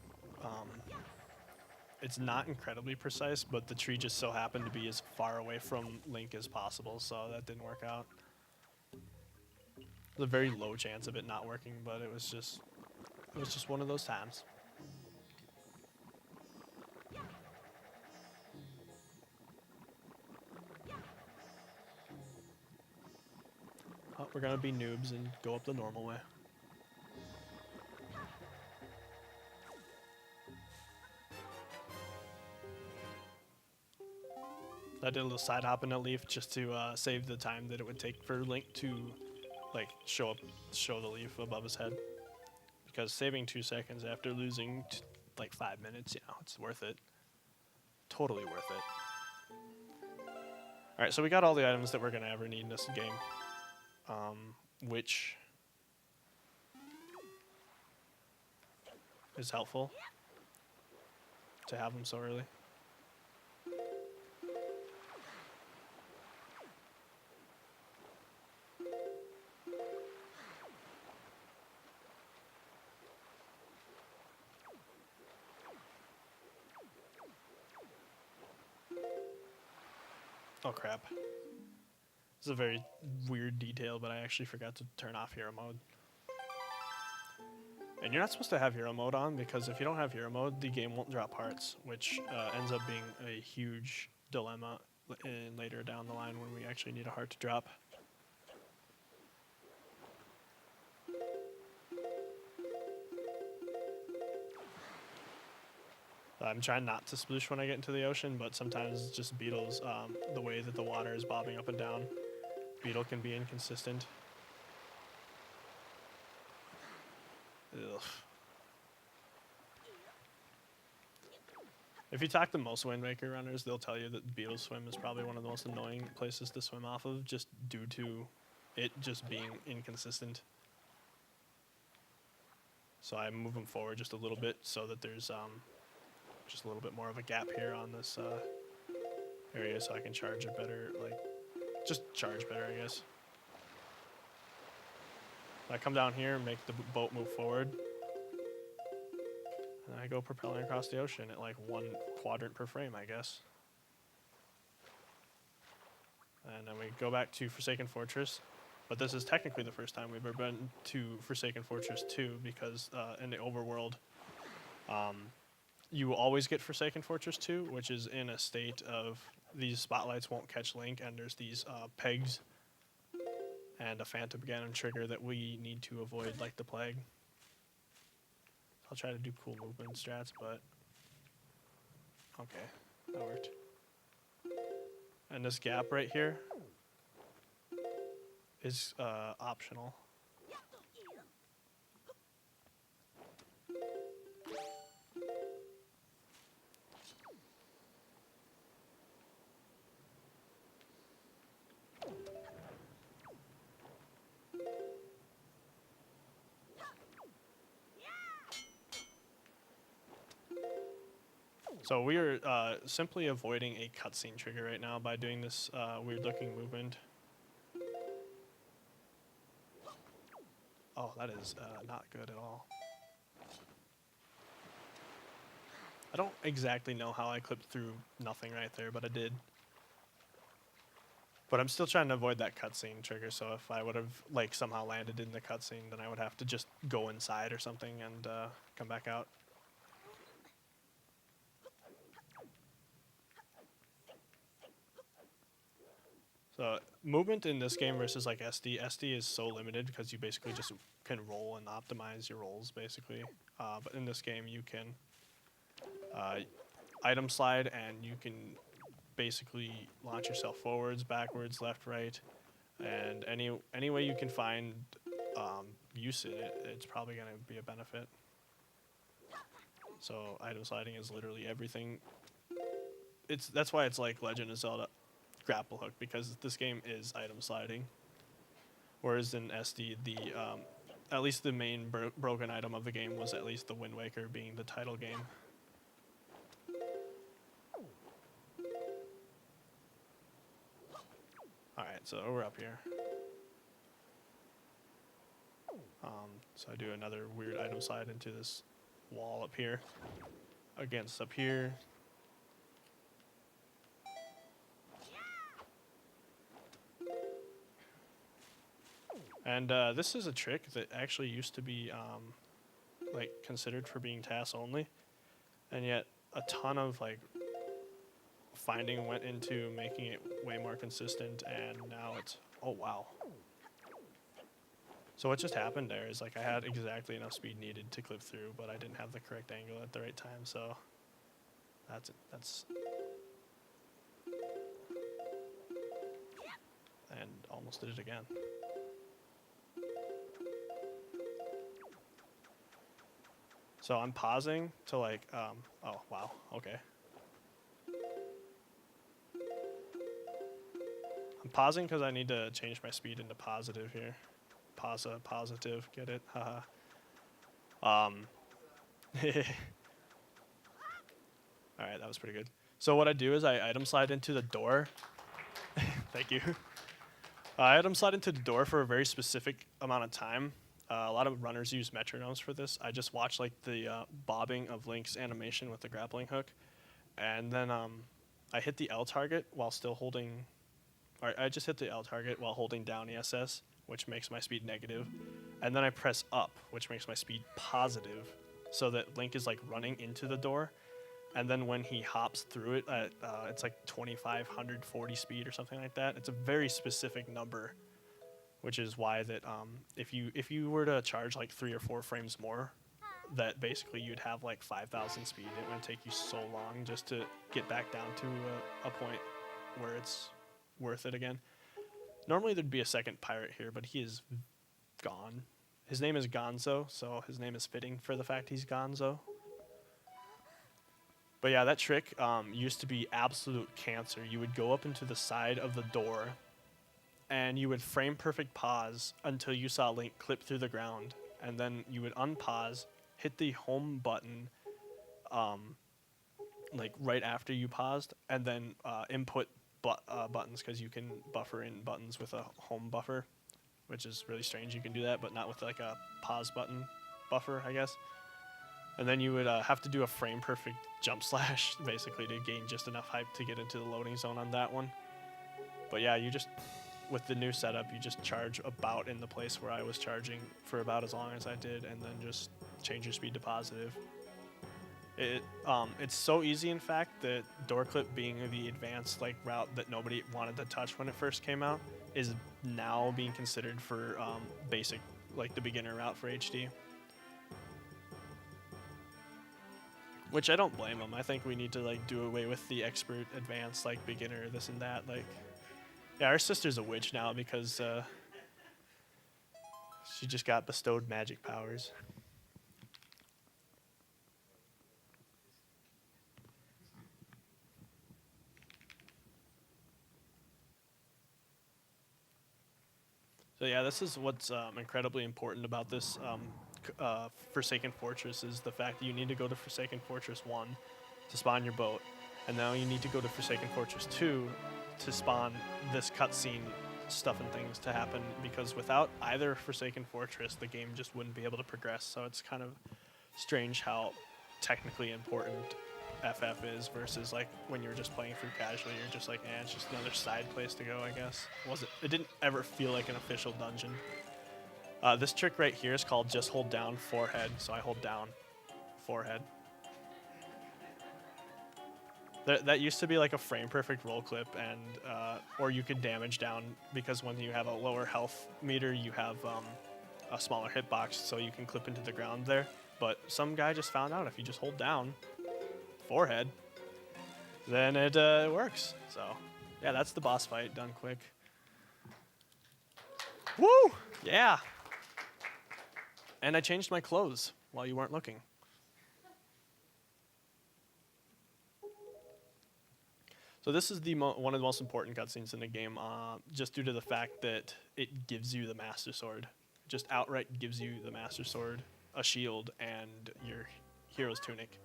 it's not incredibly precise, but the tree just so happened to be as far away from Link as possible, so that didn't work out. There's a very low chance of it not working, but it was just one of those times. Oh, we're gonna be noobs and go up the normal way. I did a little side hop in a leaf just to save the time that it would take for Link to like show the leaf above his head. Because saving 2 seconds after losing like 5 minutes, you know, it's worth it. Totally worth it. Alright, so we got all the items that we're gonna ever need in this game. Which is helpful to have them so early. Oh crap. This is a very weird detail, but I actually forgot to turn off hero mode. And you're not supposed to have hero mode on, because if you don't have hero mode, the game won't drop hearts, which ends up being a huge dilemma later down the line when we actually need a heart to drop. I'm trying not to sploosh when I get into the ocean, but sometimes just beetles, the way that the water is bobbing up and down, beetle can be inconsistent. Ugh. If you talk to most WindWaker runners, they'll tell you that Beetle Swim is probably one of the most annoying places to swim off of, just due to it just being inconsistent. So I'm moving forward just a little bit so that there's just a little bit more of a gap here on this area, so I can charge it better, like, just charge better, I guess. I come down here and make the boat move forward. And I go propelling across the ocean at like 1 quadrant per frame, I guess. And then we go back to Forsaken Fortress. But this is technically the first time we've ever been to Forsaken Fortress 2, because in the overworld, you always get Forsaken Fortress 2, which is in a state of these spotlights won't catch Link, and there's these pegs and a Phantom Ganon trigger that we need to avoid like the plague. I'll try to do cool movement strats, but okay, that worked. And this gap right here is optional. So we are simply avoiding a cutscene trigger right now by doing this weird-looking movement. Oh, that is not good at all. I don't exactly know how I clipped through nothing right there, but I did. But I'm still trying to avoid that cutscene trigger, so if I would have like somehow landed in the cutscene, then I would have to just go inside or something and come back out. So movement in this game versus like SD is so limited because you basically just can roll and optimize your rolls basically. But in this game you can item slide and you can basically launch yourself forwards, backwards, left, right, and any way you can find use in it, it's probably going to be a benefit. So item sliding is literally everything. That's why it's like Legend of Zelda grapple hook, because this game is item sliding. Whereas in SD, at least the main broken item of the game was at least the WindWaker being the title game. Alright, so we're up here. So I do another weird item slide into this wall up here. Against up here. And this is a trick that actually used to be like considered for being TAS only, and yet a ton of like finding went into making it way more consistent, and now it's, oh wow. So what just happened there is like I had exactly enough speed needed to clip through, but I didn't have the correct angle at the right time, so that's it. And almost did it again. So I'm pausing to like, oh wow, okay. I'm pausing because I need to change my speed into positive here. Positive, get it? Haha. Alright, that was pretty good. So what I do is I item slide into the door. Thank you. I item slide into the door for a very specific amount of time. A lot of runners use metronomes for this. I just watch like the bobbing of Link's animation with the grappling hook, and then I hit the L target while still holding. Or I just hit the L target while holding down ESS, which makes my speed negative, and then I press up, which makes my speed positive, so that Link is like running into the door, and then when he hops through it at it's like 2540 speed or something like that. It's a very specific number, which is why that if you were to charge like 3 or 4 frames more, that basically you'd have like 5,000 speed. It would take you so long just to get back down to a point where it's worth it again. Normally there'd be a second pirate here, but he is gone. His name is Gonzo, so his name is fitting for the fact he's Gonzo. But yeah, that trick used to be absolute cancer. You would go up into the side of the door, and you would frame perfect pause until you saw Link clip through the ground, and then you would unpause, hit the home button, like right after you paused, and then input buttons, because you can buffer in buttons with a home buffer, which is really strange. You can do that, but not with like a pause button buffer, I guess. And then you would have to do a frame perfect jump slash basically to gain just enough hype to get into the loading zone on that one. But yeah, you just, with the new setup, you just charge about in the place where I was charging for about as long as I did, and then just change your speed to positive. It's so easy, in fact, that door clip, being the advanced like route that nobody wanted to touch when it first came out, is now being considered for basic, like the beginner route for HD. Which I don't blame them. I think we need to like do away with the expert, advanced, like beginner, this and that. Like, yeah, our sister's a witch now because she just got bestowed magic powers. So yeah, this is what's incredibly important about this Forsaken Fortress, is the fact that you need to go to Forsaken Fortress 1 to spawn your boat. And now you need to go to Forsaken Fortress 2 to spawn this cutscene stuff and things to happen, because without either Forsaken Fortress, the game just wouldn't be able to progress. So it's kind of strange how technically important FF is versus like when you're just playing through casually, you're just like, eh, it's just another side place to go, I guess. It didn't ever feel like an official dungeon. This trick right here is called just hold down forehead. So I hold down forehead. That used to be like a frame perfect roll clip, and or you could damage down, because when you have a lower health meter, you have a smaller hitbox, so you can clip into the ground there. But some guy just found out if you just hold down forehead, then it works. So yeah, that's the boss fight done quick. Woo! Yeah. And I changed my clothes while you weren't looking. So this is the one of the most important cutscenes in the game, just due to the fact that it gives you the Master Sword. Just outright gives you the Master Sword, a shield, and your hero's tunic.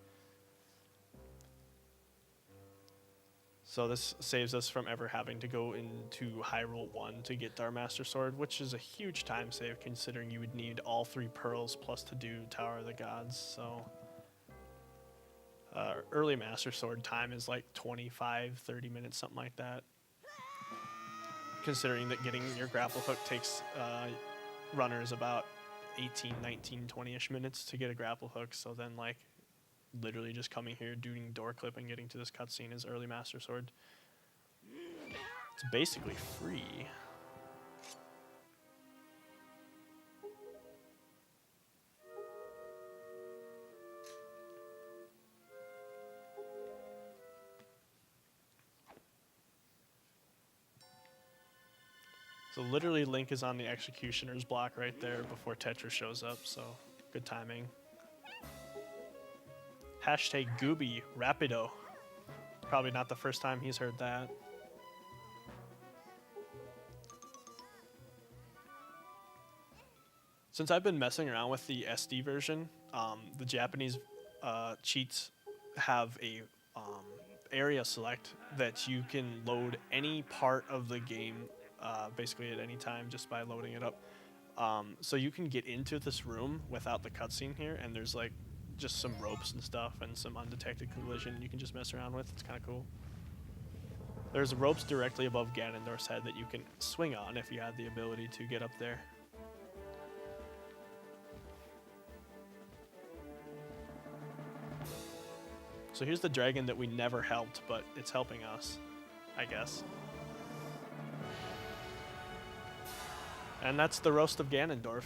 So this saves us from ever having to go into Hyrule 1 to get our Master Sword, which is a huge time save considering you would need all 3 pearls plus to do Tower of the Gods. So early Master Sword time is like 25, 30 minutes, something like that. Considering that getting your grapple hook takes runners about 18, 19, 20-ish minutes to get a grapple hook. So then like literally just coming here, doing door clip, and getting to this cutscene is early Master Sword. It's basically free. So literally Link is on the Executioner's block right there before Tetra shows up, so good timing. Hashtag Gooby Rapido. Probably not the first time he's heard that. Since I've been messing around with the SD version, the Japanese cheats have a area select that you can load any part of the game basically at any time just by loading it up. So you can get into this room without the cutscene here, and there's like just some ropes and stuff and some undetected collision you can just mess around with. It's kind of cool. There's ropes directly above Ganondorf's head that you can swing on if you had the ability to get up there. So here's the dragon that we never helped, but it's helping us, I guess. And that's the roast of Ganondorf.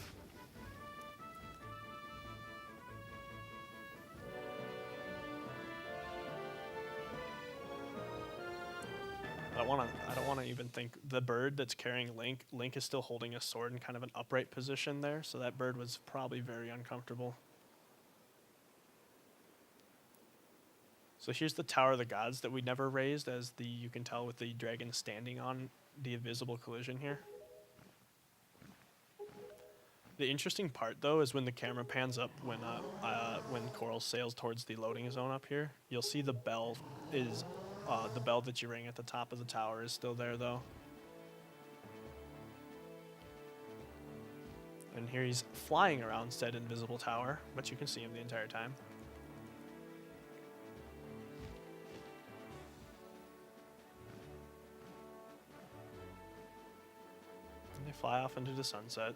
I don't want to even think. The bird that's carrying Link is still holding a sword in kind of an upright position there, so that bird was probably very uncomfortable. So here's the Tower of the Gods that we never raised, as you can tell with the dragon standing on the invisible collision here. The interesting part though is when the camera pans up when Coral sails towards the loading zone up here, you'll see the bell is the bell that you ring at the top of the tower is still there though. And here he's flying around said invisible tower, but you can see him the entire time. And they fly off into the sunset.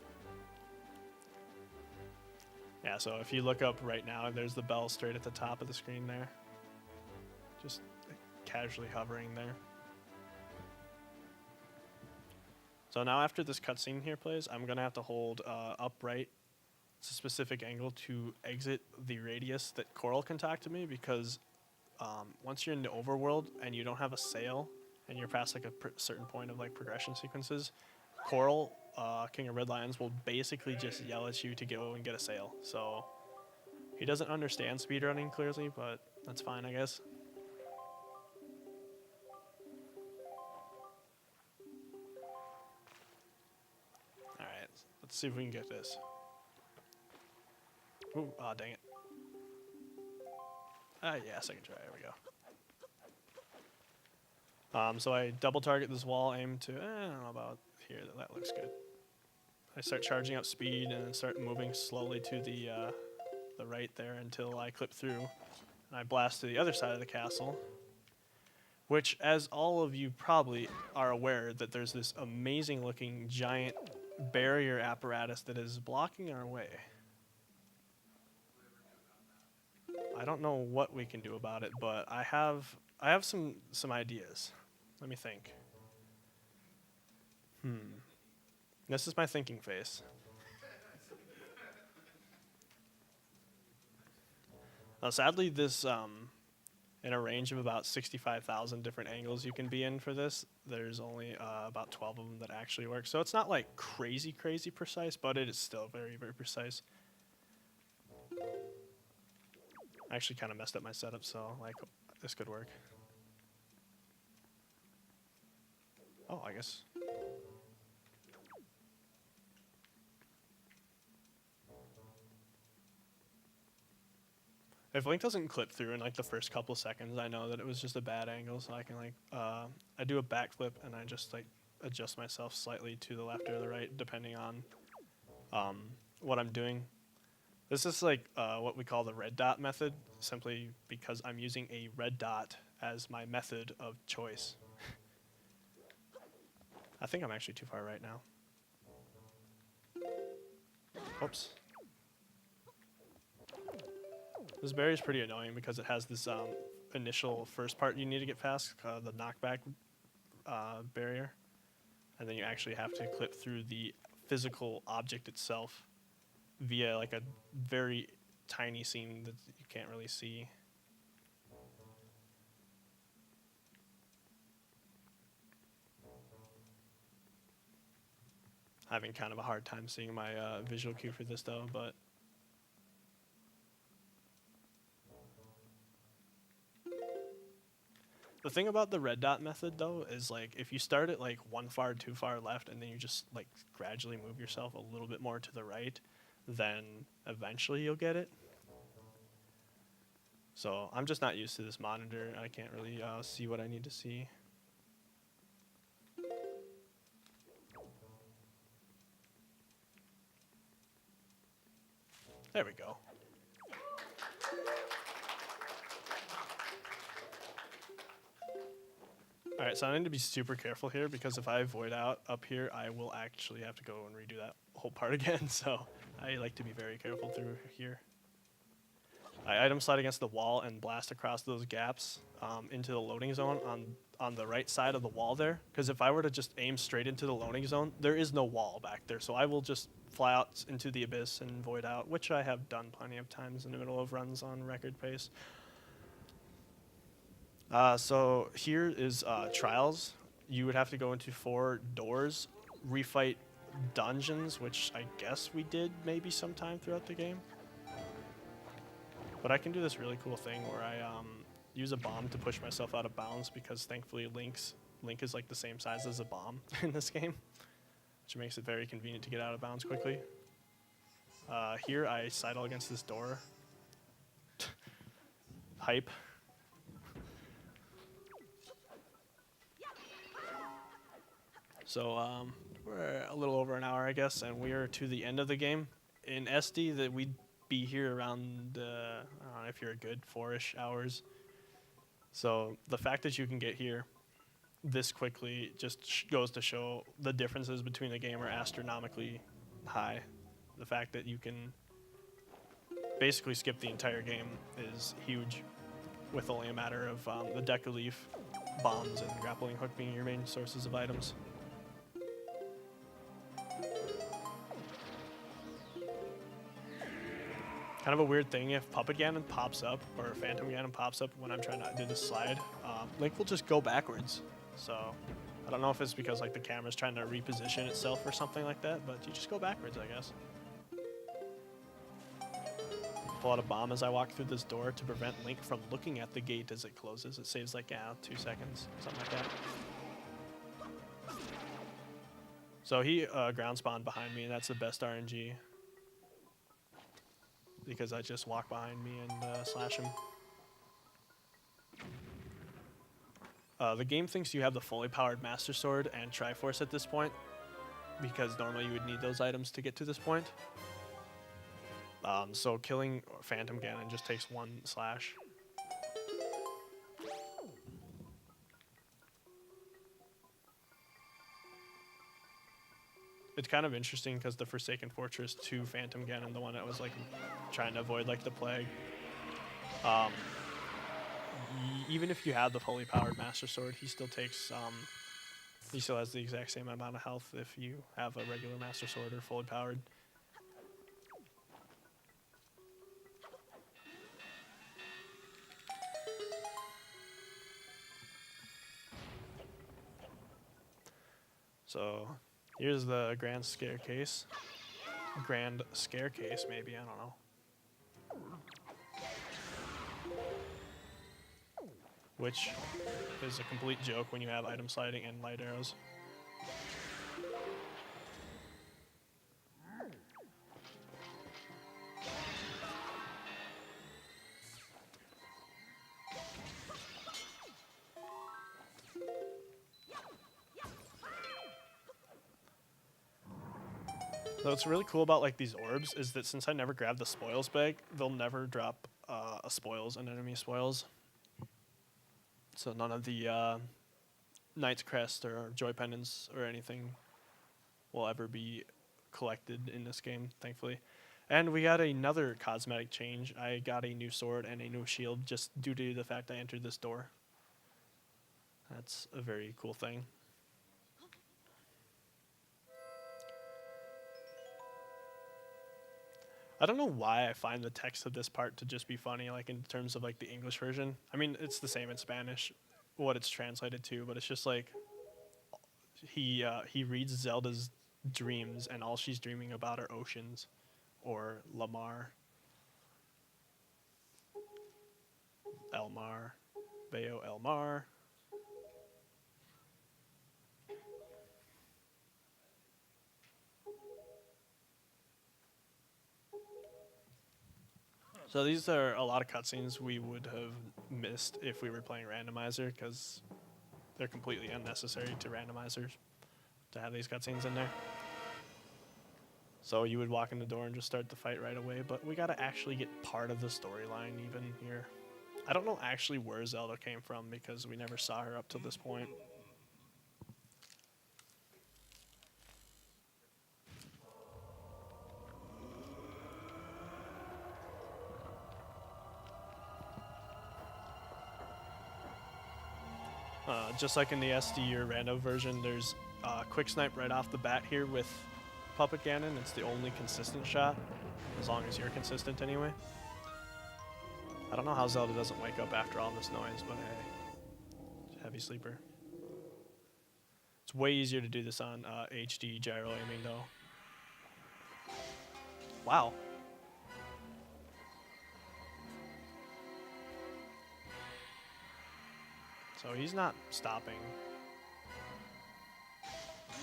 Yeah, so if you look up right now, there's the bell straight at the top of the screen there. Just casually hovering there. So now after this cutscene here plays, I'm going to have to hold upright. It's a specific angle to exit the radius that Coral can talk to me, because once you're in the overworld and you don't have a sail and you're past like a certain point of like progression sequences, Coral, King of Red Lions, will basically just yell at you to go and get a sail. So he doesn't understand speedrunning clearly, but that's fine, I guess. Alright, let's see if we can get this. Ooh, aw, dang it. Yeah, second try. There we go. So I double target this wall, aim to, I don't know about here. That looks good. I start charging up speed and then start moving slowly to the right there until I clip through. And I blast to the other side of the castle, which, as all of you probably are aware, that there's this amazing looking giant barrier apparatus that is blocking our way. I don't know what we can do about it, but I have some ideas. Let me think. This is my thinking face. Now, sadly, this in a range of about 65,000 different angles you can be in for this, there's only about 12 of them that actually work. So it's not like crazy precise, but it is still very precise. I actually kind of messed up my setup, so like this could work. Oh, I guess. If Link doesn't clip through in like the first couple seconds, I know that it was just a bad angle, so I can like, I do a backflip and I just like adjust myself slightly to the left or the right depending on what I'm doing. This is like what we call the red dot method, simply because I'm using a red dot as my method of choice. I think I'm actually too far right now. Oops. This barrier is pretty annoying because it has this initial first part you need to get past, the knockback barrier. And then you actually have to clip through the physical object itself via like a very tiny seam that you can't really see. Having kind of a hard time seeing my visual cue for this though, but the thing about the red dot method though is like if you start at like too far left and then you just like gradually move yourself a little bit more to the right, then eventually you'll get it. So I'm just not used to this monitor. I can't really see what I need to see. There we go. Alright, so I need to be super careful here because if I void out up here, I will actually have to go and redo that whole part again. So I like to be very careful through here. I item slide against the wall and blast across those gaps into the loading zone on the right side of the wall there. Because if I were to just aim straight into the loading zone, there is no wall back there. So I will just fly out into the abyss and void out, which I have done plenty of times in the middle of runs on record pace. So here is trials. You would have to go into 4 doors, refight dungeons, which I guess we did maybe sometime throughout the game. But I can do this really cool thing where I use a bomb to push myself out of bounds because thankfully Link is like the same size as a bomb in this game, which makes it very convenient to get out of bounds quickly. Here I sidle against this door. Hype. So we're a little over an hour, I guess, and we are to the end of the game. In SD, that we'd be here around, I don't know if you're a good 4-ish hours. So the fact that you can get here this quickly just goes to show the differences between the game are astronomically high. The fact that you can basically skip the entire game is huge, with only a matter of the Deku Leaf, bombs, and grappling hook being your main sources of items. Kind of a weird thing, if Puppet Ganon pops up, or Phantom Ganon pops up when I'm trying to do this slide, Link will just go backwards. So, I don't know if it's because like the camera's trying to reposition itself or something like that, but you just go backwards, I guess. Pull out a bomb as I walk through this door to prevent Link from looking at the gate as it closes. It saves like, 2 seconds, something like that. So he ground spawned behind me, and that's the best RNG. Because I just walk behind me and slash him. The game thinks you have the fully powered Master Sword and Triforce at this point, because normally you would need those items to get to this point. So killing Phantom Ganon just takes 1 slash. It's kind of interesting because the Forsaken Fortress to Phantom Ganon, the one that was like trying to avoid like the plague. Even if you have the fully powered Master Sword, he still takes he still has the exact same amount of health if you have a regular Master Sword or fully powered. So here's the Grand Staircase. Grand Staircase, maybe, I don't know. Which is a complete joke when you have item sliding and light arrows. So what's really cool about like these orbs is that since I never grabbed the spoils bag, they'll never drop a spoils, an enemy spoils. So none of the Knight's Crest or Joy Pendants or anything will ever be collected in this game, thankfully. And we got another cosmetic change. I got a new sword and a new shield just due to the fact I entered this door. That's a very cool thing. I don't know why I find the text of this part to just be funny, like in terms of like the English version. I mean, it's the same in Spanish, what it's translated to, but it's just like he reads Zelda's dreams, and all she's dreaming about are oceans, or Lamar, Elmar, Veo Elmar. So these are a lot of cutscenes we would have missed if we were playing randomizer, because they're completely unnecessary to randomizers to have these cutscenes in there. So you would walk in the door and just start the fight right away, but we gotta actually get part of the storyline even here. I don't know actually where Zelda came from because we never saw her up till this point. Just like in the SD or rando version, there's quick snipe right off the bat here with Puppet Ganon. It's the only consistent shot, as long as you're consistent anyway. I don't know how Zelda doesn't wake up after all this noise, but hey, heavy sleeper. It's way easier to do this on HD gyro aiming though. Wow. So he's not stopping.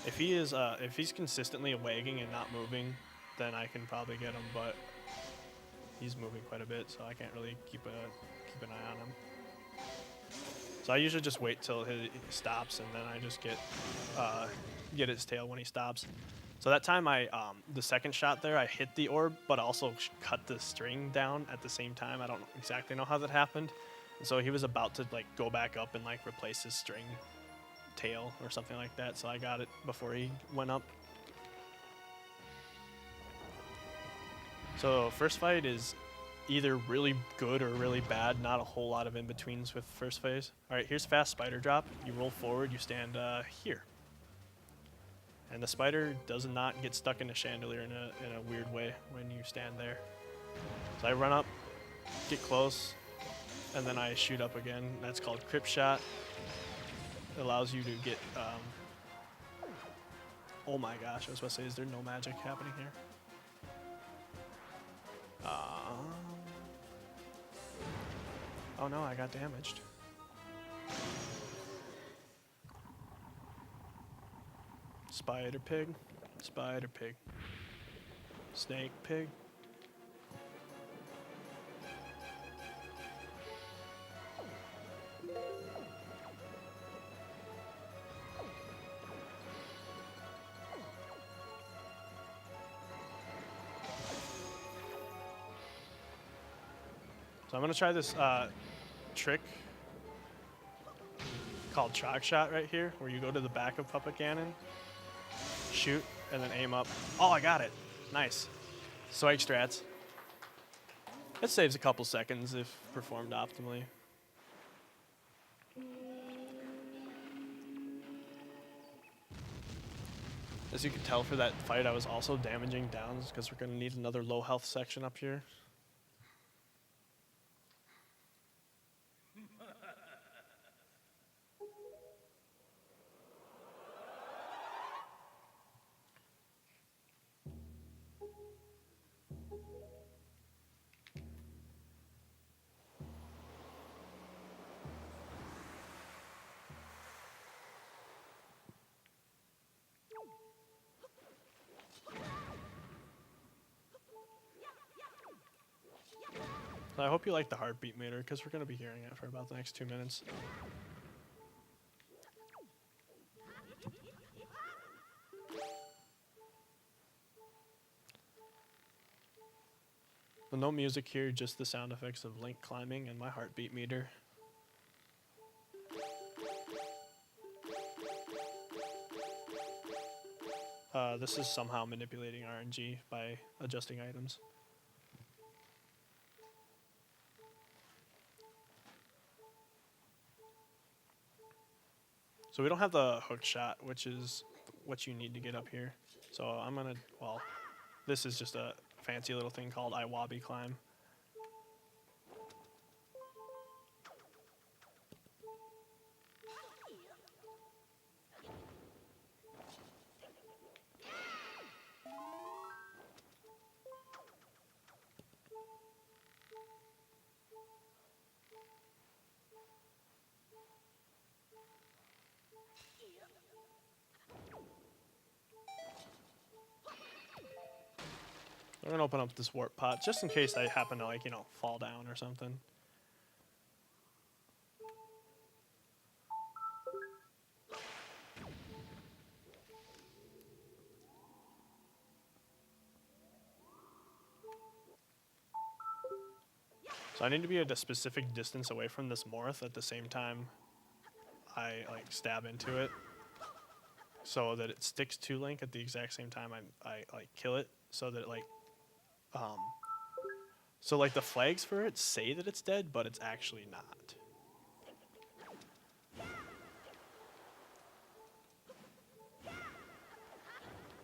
If he's consistently wagging and not moving, then I can probably get him, but he's moving quite a bit, so I can't really keep an eye on him. So I usually just wait till he stops, and then I just get his tail when he stops. So that time the second shot there, I hit the orb, but also cut the string down at the same time. I don't exactly know how that happened. And so he was about to like go back up and like replace his string tail or something like that. So I got it before he went up. So first fight is either really good or really bad. Not a whole lot of in-betweens with first phase. All right, here's fast spider drop. You roll forward, you stand here. And the spider does not get stuck in a chandelier in a weird way when you stand there. So I run up, get close, and then I shoot up again. That's called Crypt Shot. It allows you to get, oh my gosh, I was about to say, is there no magic happening here? Oh no, I got damaged. Spider pig, spider pig, snake pig. So I'm gonna try this trick called Chalk Shot right here, where you go to the back of Puppet Cannon, shoot, and then aim up. Oh, I got it. Nice. Swag strats. It saves a couple seconds if performed optimally. As you can tell for that fight, I was also damaging downs because we're going to need another low health section up here. So I hope you like the heartbeat meter because we're going to be hearing it for about the next 2 minutes. But no music here, just the sound effects of Link climbing and my heartbeat meter. This is somehow manipulating RNG by adjusting items. So we don't have the hook shot, which is what you need to get up here. So I'm gonna, well, this is just a fancy little thing called Iwabi climb. I'm gonna open up this warp pot just in case I happen to, like, you know, fall down or something. So I need to be at a specific distance away from this Morth at the same time I, like, stab into it, so that it sticks to Link at the exact same time I like kill it, so that like so like the flags for it say that it's dead, but it's actually not.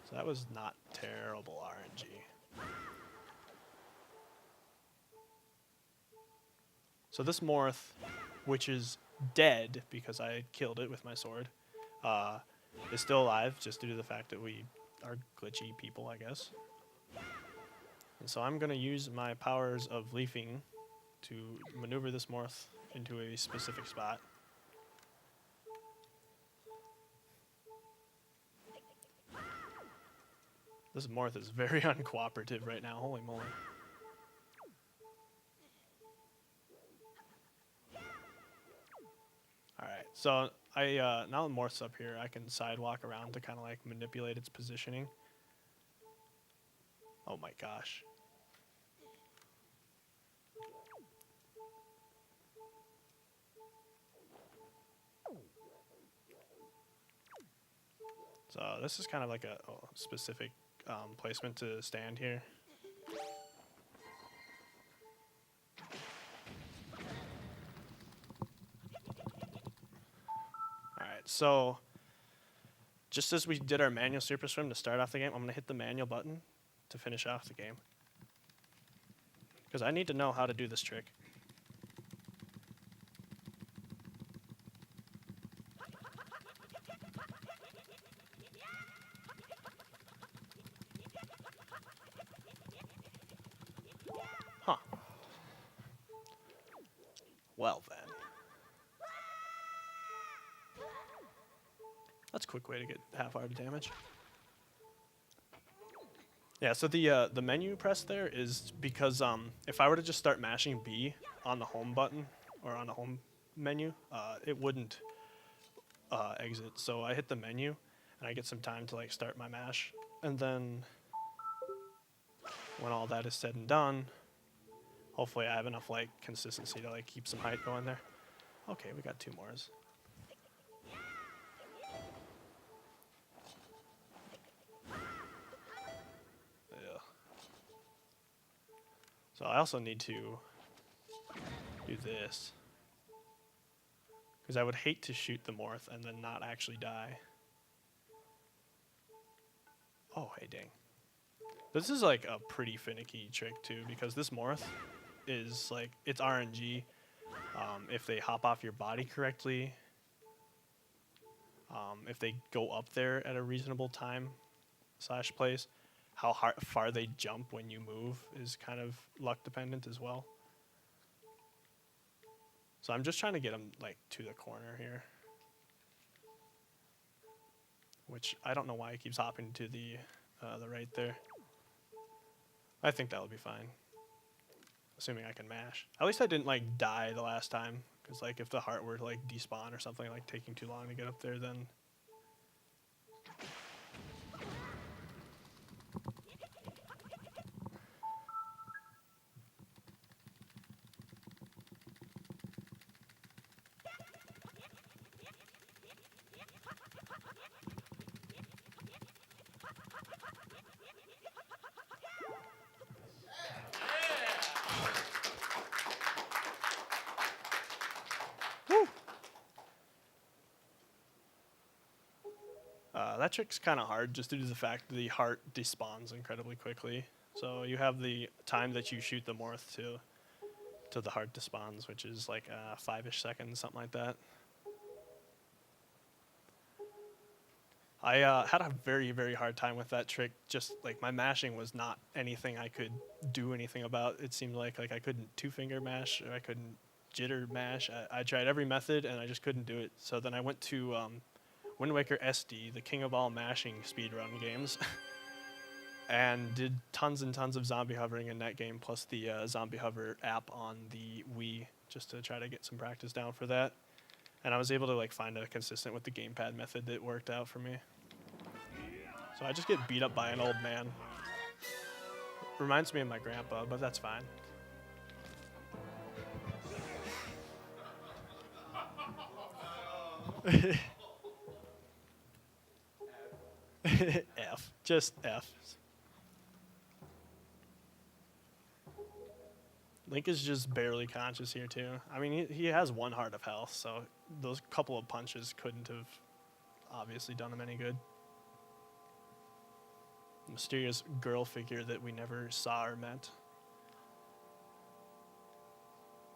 So that was not terrible RNG. So this Morth, which is dead because I killed it with my sword, is still alive just due to the fact that we are glitchy people, I guess. And so I'm going to use my powers of leafing to maneuver this Morth into a specific spot. This Morth is very uncooperative right now, holy moly. Alright, so now the Morth's up here, I can sidewalk around to kind of like manipulate its positioning. Oh my gosh. So this is kind of like a specific placement to stand here. Alright, so just as we did our manual super swim to start off the game, I'm going to hit the manual button to finish off the game. Because I need to know how to do this trick. Huh. Well then. That's a quick way to get half-hearted damage. Yeah, so the menu press there is because if I were to just start mashing B on the home button or on the home menu, it wouldn't exit. So I hit the menu and I get some time to like start my mash, and then when all that is said and done, Hopefully I have enough like consistency to like keep some height going there. Okay, we got 2 more. Yeah. So I also need to do this. Because I would hate to shoot the Morph and then not actually die. Oh, hey, dang. This is like a pretty finicky trick too, because this Morph is like, it's RNG. If they hop off your body correctly, if they go up there at a reasonable time / place, how far they jump when you move is kind of luck dependent as well. So I'm just trying to get him like to the corner here, which I don't know why he keeps hopping to the right there. I think that'll be fine, assuming I can mash. At least I didn't like die the last time, because like if the heart were to like despawn or something, like taking too long to get up there, then. That trick's kind of hard just due to the fact that the heart despawns incredibly quickly. So you have the time that you shoot the Morph to the heart despawns, which is like 5-ish seconds, something like that. I had a very, very hard time with that trick. Just like my mashing was not anything I could do anything about. It seemed like I couldn't 2-finger mash, or I couldn't jitter mash. I tried every method and I just couldn't do it. So then I went to WindWaker SD, the king of all mashing speedrun games, and did tons and tons of zombie hovering in that game, plus the zombie hover app on the Wii, just to try to get some practice down for that. And I was able to like find a consistent with the gamepad method that worked out for me. So I just get beat up by an old man. Reminds me of my grandpa, but that's fine. F. Just F. Link is just barely conscious here, too. I mean, he has 1 heart of health, so those couple of punches couldn't have obviously done him any good. Mysterious girl figure that we never saw or met.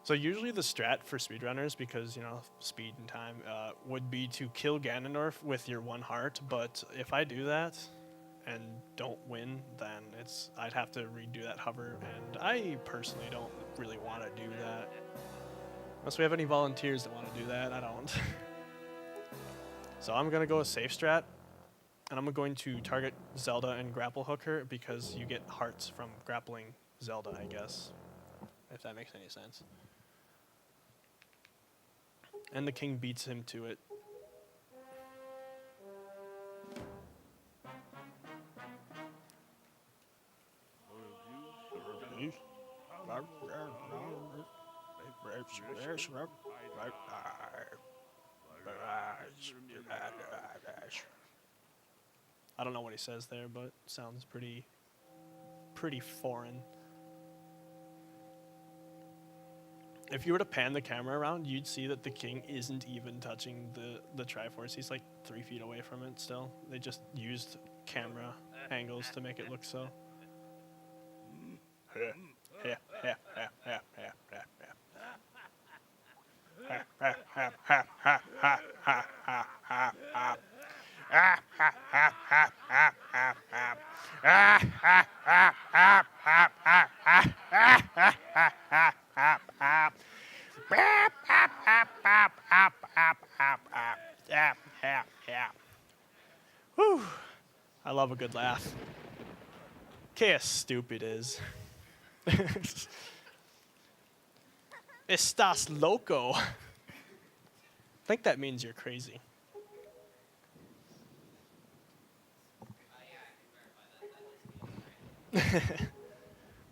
So usually the strat for speedrunners, because, you know, speed and time, would be to kill Ganondorf with your 1 heart, but if I do that and don't win, then I'd have to redo that hover, and I personally don't really want to do that. Unless we have any volunteers that want to do that, I don't. So I'm going to go a safe strat, and I'm going to target Zelda and grapple hook her, because you get hearts from grappling Zelda, I guess, if that makes any sense. And the king beats him to it. I don't know what he says there, but sounds pretty foreign. If you were to pan the camera around, you'd see that the king isn't even touching the Triforce. He's like 3 feet away from it still. They just used camera angles to make it look so. Whew. I love a good laugh. Que stupid is. Estás loco. I think that means you're crazy.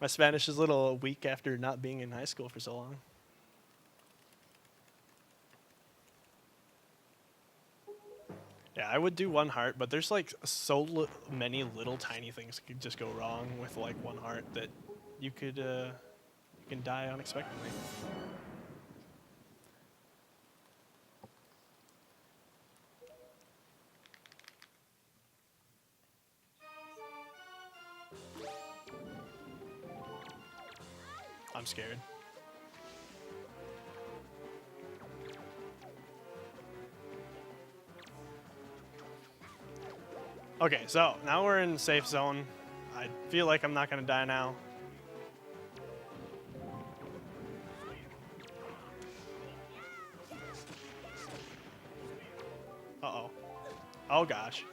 My Spanish is a little weak after not being in high school for so long. Yeah, I would do one heart, but there's like many little tiny things that could just go wrong with like one heart that you can die unexpectedly. I'm scared. Okay, so now we're in safe zone. I feel like I'm not gonna die now. Uh-oh. Oh gosh.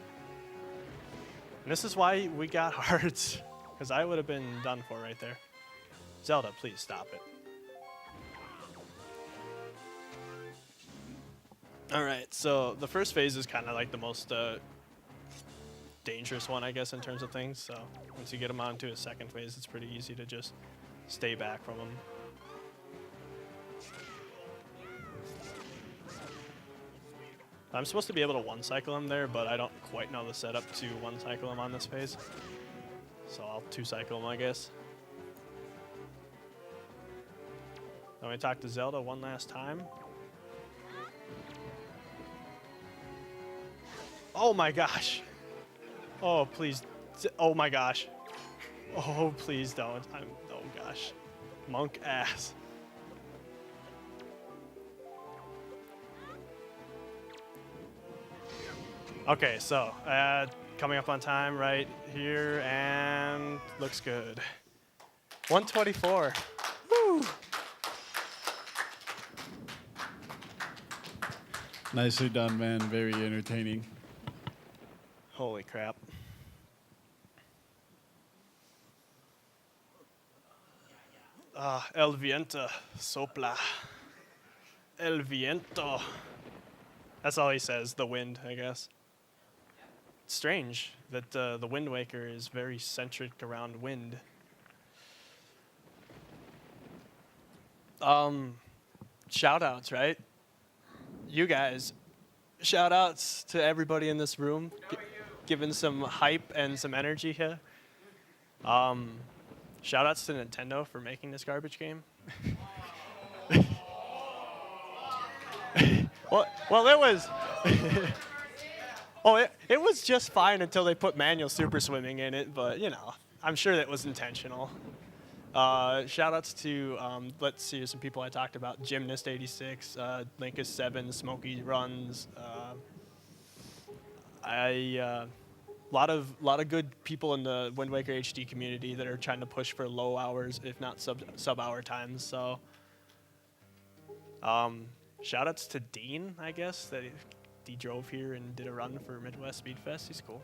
And this is why we got hearts, because I would have been done for right there. Zelda, please stop it. Alright, so the first phase is kind of like the most dangerous one, I guess, in terms of things. So once you get them onto a second phase, it's pretty easy to just stay back from them. I'm supposed to be able to one-cycle him there, but I don't quite know the setup to one-cycle him on this phase. So I'll two-cycle him, I guess. Let me talk to Zelda one last time. Oh my gosh. Oh, please. Oh my gosh. Oh, please don't. Oh gosh. Monk ass. Okay, so coming up on time right here, and looks good. 124. Woo! Nicely done, man. Very entertaining. Holy crap. El viento sopla. El viento. That's all he says, the wind, I guess. It's strange that the WindWaker is very centric around wind. Shout-outs, right? You guys. Shout-outs to everybody in this room. Giving some hype and some energy here. Shout-outs to Nintendo for making this garbage game. Well, it was... Oh, it was just fine until they put manual super swimming in it, but, you know, I'm sure that was intentional. Shout-outs to, let's see, some people I talked about. Gymnast86, Linkus7, Smokey Runs. A lot of good people in the WindWaker HD community that are trying to push for low hours, if not sub-hour times, so... Shout-outs to Dean, I guess, that he drove here and did a run for Midwest Speed Fest. He's cool.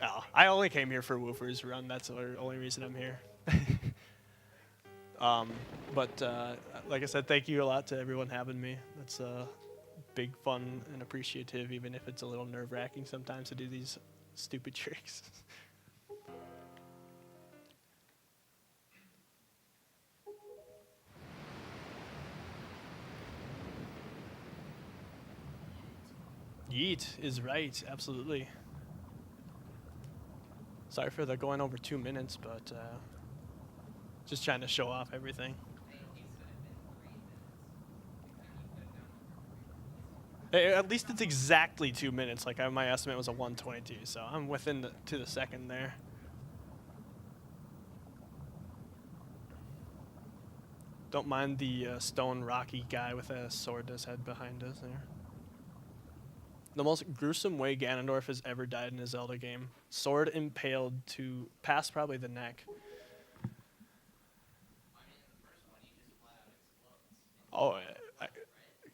Oh, I only came here for Woofer's run. That's the only reason I'm here. But like I said, thank you a lot to everyone having me. That's big fun and appreciative, even if it's a little nerve-wracking sometimes to do these stupid tricks. Yeet is right, absolutely. Sorry for the going over 2 minutes, but just trying to show off everything. At least it's exactly 2 minutes. Like my estimate was a 122, so I'm within to the second there. Don't mind the stone rocky guy with a sword in his head behind us there. The most gruesome way Ganondorf has ever died in a Zelda game. Sword impaled to past probably the neck. Oh, I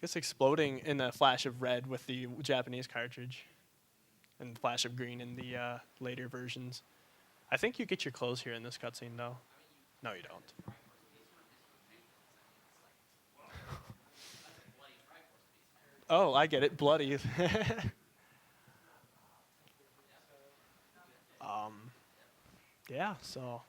guess exploding in a flash of red with the Japanese cartridge. And flash of green in the later versions. I think you get your clothes here in this cutscene, though. No, you don't. Oh, I get it. Bloody. yeah, so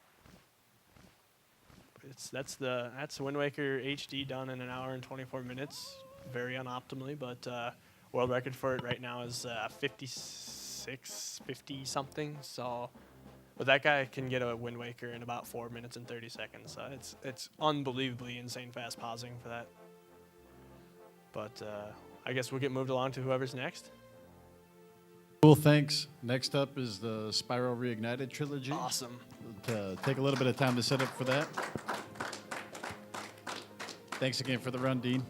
that's WindWaker HD done in an hour and 24 minutes, very unoptimally, but world record for it right now is 50 something. So, but that guy can get a WindWaker in about 4 minutes and 30 seconds. So it's unbelievably insane fast pausing for that. But I guess we'll get moved along to whoever's next. Cool, thanks. Next up is the Spiral Reignited trilogy. Awesome. Take a little bit of time to set up for that. Thanks again for the run, Dean.